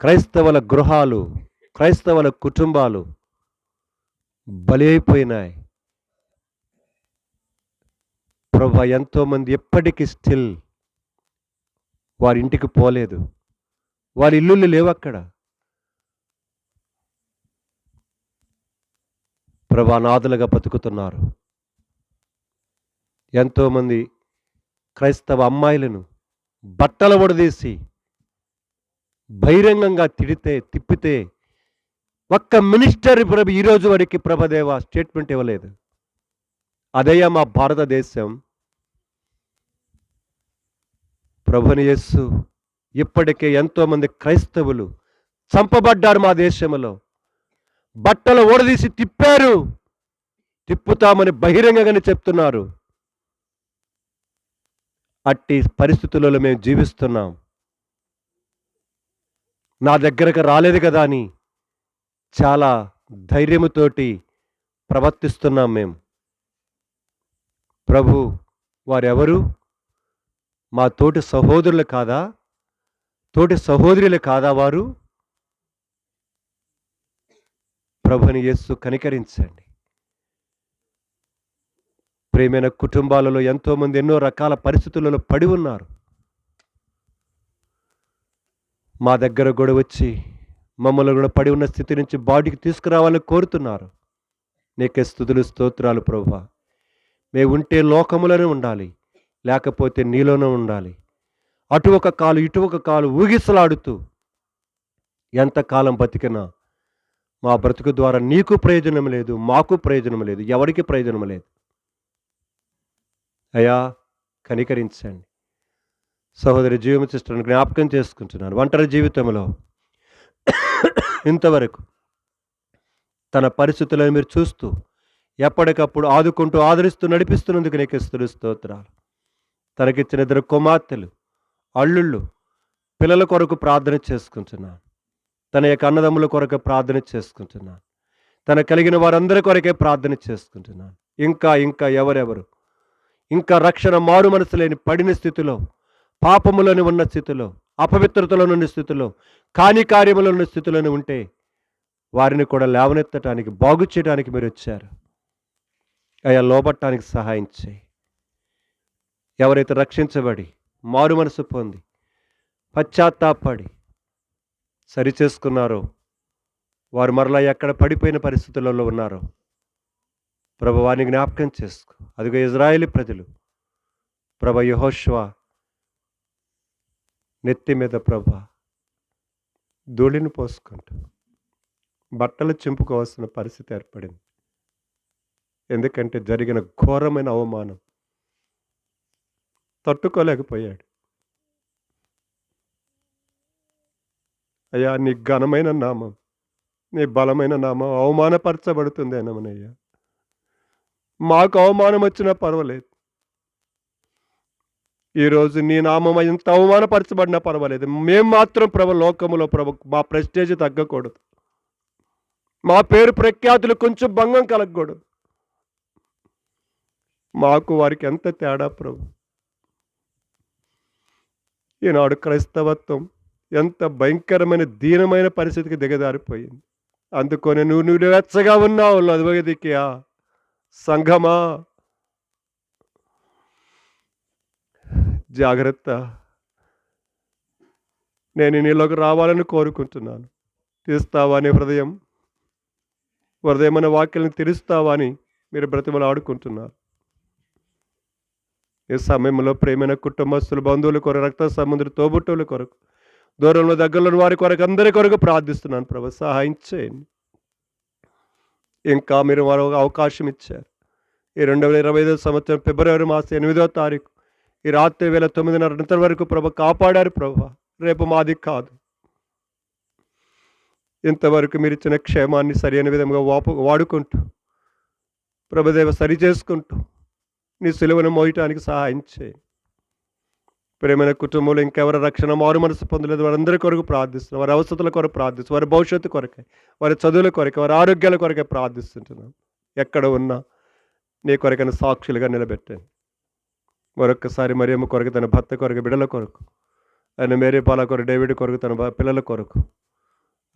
క్రైస్తవుల గృహాలు, క్రైస్తవుల కుటుంబాలు బలి అయిపోయినాయి. ప్రభా, ఎంతోమంది ఎప్పటికీ స్టిల్ వారి ఇంటికి పోలేదు, వారి ఇల్లులు లేవు అక్కడ. ప్రభా, నాదులుగా బతుకుతున్నారు. ఎంతోమంది క్రైస్తవ అమ్మాయిలను బట్టలు ఒడదీసి బహిరంగంగా తిప్పితే ఒక్క మినిస్టర్ ప్రభు ఈరోజు వరకు ప్రభదేవ స్టేట్మెంట్ ఇవ్వలేదు. అదయ్యా మా భారతదేశం. ప్రభుని యేసు, ఇప్పటికే ఎంతోమంది క్రైస్తవులు చంపబడ్డారు మా దేశంలో. బట్టలు ఓడదీసి తిప్పారు, తిప్పుతామని బహిరంగంగానే చెప్తున్నారు. అట్టి పరిస్థితులలో మేము జీవిస్తున్నాం. నా దగ్గరకు రాలేదు కదా అని చాలా ధైర్యముతోటి ప్రవర్తిస్తున్నాం మేము. ప్రభు, వారెవరు? మా తోటి సహోదరులు కాదా? తోటి సహోదరులు కాదా వారు? ప్రభుని యేసు కనికరించండి. ప్రేమైన కుటుంబాలలో ఎంతోమంది ఎన్నో రకాల పరిస్థితులలో పడి ఉన్నారు. మా దగ్గర కూడా వచ్చి మమ్మల్ని కూడా పడి ఉన్న స్థితి నుంచి బాడీకి తీసుకురావాలని కోరుతున్నారు. నీకే స్తుతులు, స్తోత్రాలు ప్రభువా. మేము ఉంటే లోకములోనే ఉండాలి, లేకపోతే నీలోనే ఉండాలి. అటు ఒక కాలు ఇటు ఒక కాలు ఊగిసలాడుతూ ఎంతకాలం బతికినా మా బ్రతుకు ద్వారా నీకు ప్రయోజనం లేదు, మాకు ప్రయోజనం లేదు, ఎవరికి ప్రయోజనం లేదు. అయ్యా, కనికరించండి. సహోదరి జీవన సిస్టర్ను జ్ఞాపకం చేసుకుంటున్నాను. ఒంటరి జీవితంలో ఇంతవరకు తన పరిస్థితులను మీరు చూస్తూ ఎప్పటికప్పుడు ఆదుకుంటూ ఆదరిస్తూ నడిపిస్తున్నందుకు నీకు స్తోత్రాలు. తనకిచ్చిన 2 కుమార్తెలు, అల్లుళ్ళు, పిల్లల కొరకు ప్రార్థన చేసుకుంటున్నాను. తన యొక్క అన్నదమ్ముల కొరకు ప్రార్థన చేసుకుంటున్నాను. తన కలిగిన వారందరి కొరకే ప్రార్థన చేసుకుంటున్నాను. ఇంకా ఇంకా ఎవరెవరు ఇంకా రక్షణ మారు మనసు లేని పడిన స్థితిలో, పాపములోని ఉన్న స్థితిలో, అపవిత్రతలో ఉన్న స్థితిలో, కాని కార్యములో ఉన్న స్థితిలోనే ఉంటే వారిని కూడా లేవనెత్తడానికి, బాగు చేయడానికి మీరు వచ్చారు. అయ్యా, లోబట్టానికి సహాయం చేయి. ఎవరైతే రక్షించబడి మారు మనసు పొంది పశ్చాత్తాపడి సరిచేసుకున్నారో వారు మరలా ఎక్కడ పడిపోయిన పరిస్థితులలో ఉన్నారో ప్రభు, వారిని జ్ఞాపకం చేసుకో. అదిగో ఇజ్రాయేలీ ప్రజలు ప్రభు యెహోషువ నెత్తి మీద ప్రభు ధూళిని పోసుకుంటూ బట్టలు చింపుకోవాల్సిన పరిస్థితి ఏర్పడింది. ఎందుకంటే జరిగిన ఘోరమైన అవమానం తట్టుకోలేకపోయాడు. అయ్యా, నీ ఘనమైన నామం, నీ బలమైన నామం అవమానపరచబడుతుందేనమనయ్యా. మాకు అవమానం వచ్చినా పర్వాలేదు, ఈరోజు నీ నామం ఎంత అవమానపరచబడినా పర్వాలేదు. మేము మాత్రం ప్రభు లోకములో ప్రభు మా ప్రెస్టేజ్ తగ్గకూడదు, మా పేరు ప్రఖ్యాతులు కొంచెం భంగం కలగకూడదు. మాకు వారికి ఎంత తేడా ప్రభు. ఈనాడు క్రైస్తవత్వం ఎంత భయంకరమైన దీనమైన పరిస్థితికి దిగజారిపోయింది. అందుకొని నువ్వు వెచ్చగా ఉన్నావు లదువగదికియా సంఘమా, జాగ్రత్త. నేను నీలోకి రావాలని కోరుకుంటున్నాను. తీస్తావా నీ హృదయమైన వాక్యాలను తెరుస్తావా అని మీరు బ్రతిమలు ఆడుకుంటున్నారు. ఈ సమయంలో ప్రేమైన కుటుంబస్తులు, బంధువుల కొరకు, రక్త సంబంధులు, తోబుట్టువుల కొరకు, దూరంలో దగ్గరలో వారి కొరకు, అందరి కొరకు ప్రార్థిస్తున్నాను. ప్రభు సహాయం చేయండి. ఇంకా మీరు మరో అవకాశం ఇచ్చారు. ఈ 2025 సంవత్సరం ఫిబ్రవరి మాసం 8వ తారీఖు ఈ రాత్రి వేళ 9:30 వరకు ప్రభు కాపాడారు. ప్రభు రేపు మాది కాదు. ఇంతవరకు మీరు ఇచ్చిన క్షేమాన్ని సరైన విధంగా వాడుకుంటూ ప్రభుదేవ సరి చేసుకుంటూ నీ సిలువను మోయటానికి సహాయం చేయి. ప్రేమైన కుటుంబంలో ఇంకెవరి రక్షణ మారు మనసు పొందలేదు వారందరి కొరకు ప్రార్థిస్తున్నాం. వారి అవసరాల కొరకు ప్రార్థిస్తున్నాం. వారి భవిష్యత్తు కొరకే, వారి చదువుల కొరకే, వారి ఆరోగ్యాల కొరకే ప్రార్థిస్తుంటున్నాం. ఎక్కడ ఉన్నా నీ కొరకైన సాక్షులుగా నిలబెట్టండి. మరొక్కసారి మరియమ్మ కొరకు, తన భర్త కొరకు, బిడ్డల కొరకు, ఆయన మేరీ పాల కొరకు, డేవిడ్ కొరకు, తన పిల్లల కొరకు,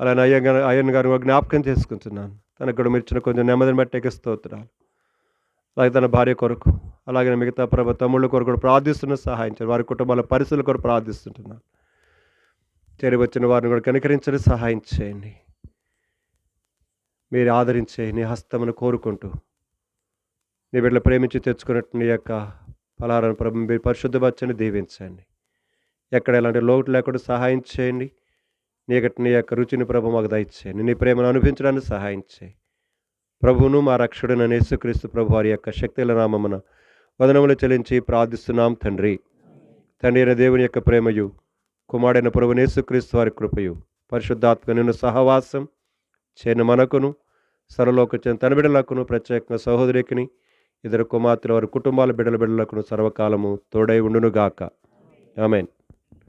అలానే అయ్యన్ గారు జ్ఞాపకం చేసుకుంటున్నాను. తనకు కూడా మీరు ఇచ్చిన కొంచెం నెమ్మదిని బట్టి స్తోత్రాలు. అలాగే తన భార్య కొరకు, అలాగే మిగతా తమ్ముళ్ళ కొరకు కూడా ప్రార్థిస్తున్న సహాయించారు. వారి కుటుంబాల పరిస్థితుల కొరకు ప్రార్థిస్తుంటున్నాను. చేరి వచ్చిన వారిని కూడా కనికరించని సహాయం చేయండి. మీరు ఆదరించే నీ హస్తమును కోరుకుంటూ నీ బిడ్డలు ప్రేమించి తెచ్చుకున్నట్టు నీ యొక్క ఫలాలను ప్రభు మీరు పరిశుద్ధపరచని దీవించండి. ఎక్కడ ఎలాంటి లోటు లేకుండా సహాయం చేయండి. నీ యొక్క రుచిని ప్రభు మాకు దయచేయండి. నీ ప్రేమను అనిపించడానికి సహాయం చేయి. ప్రభువును మా రక్షకుడైన యేసుక్రీస్తు ప్రభు వారి యొక్క శక్తుల నామమున వందనములు చెల్లించి ప్రార్థిస్తున్నాం తండ్రి. తండ్రి అయిన దేవుని యొక్క ప్రేమయు, కుమారుడైన ప్రభువు యేసుక్రీస్తు వారి కృపయు, పరిశుద్ధాత్మ నిన్ను సహవాసం చేయని మనకును, సర్వలోక తన బిడ్డలకును, ప్రత్యేకంగా సహోదరికిని, ఇద్దరు కుమార్తెల వారి కుటుంబాల బిడ్డలకును సర్వకాలము తోడై ఉండునుగాక. ఆమేన్.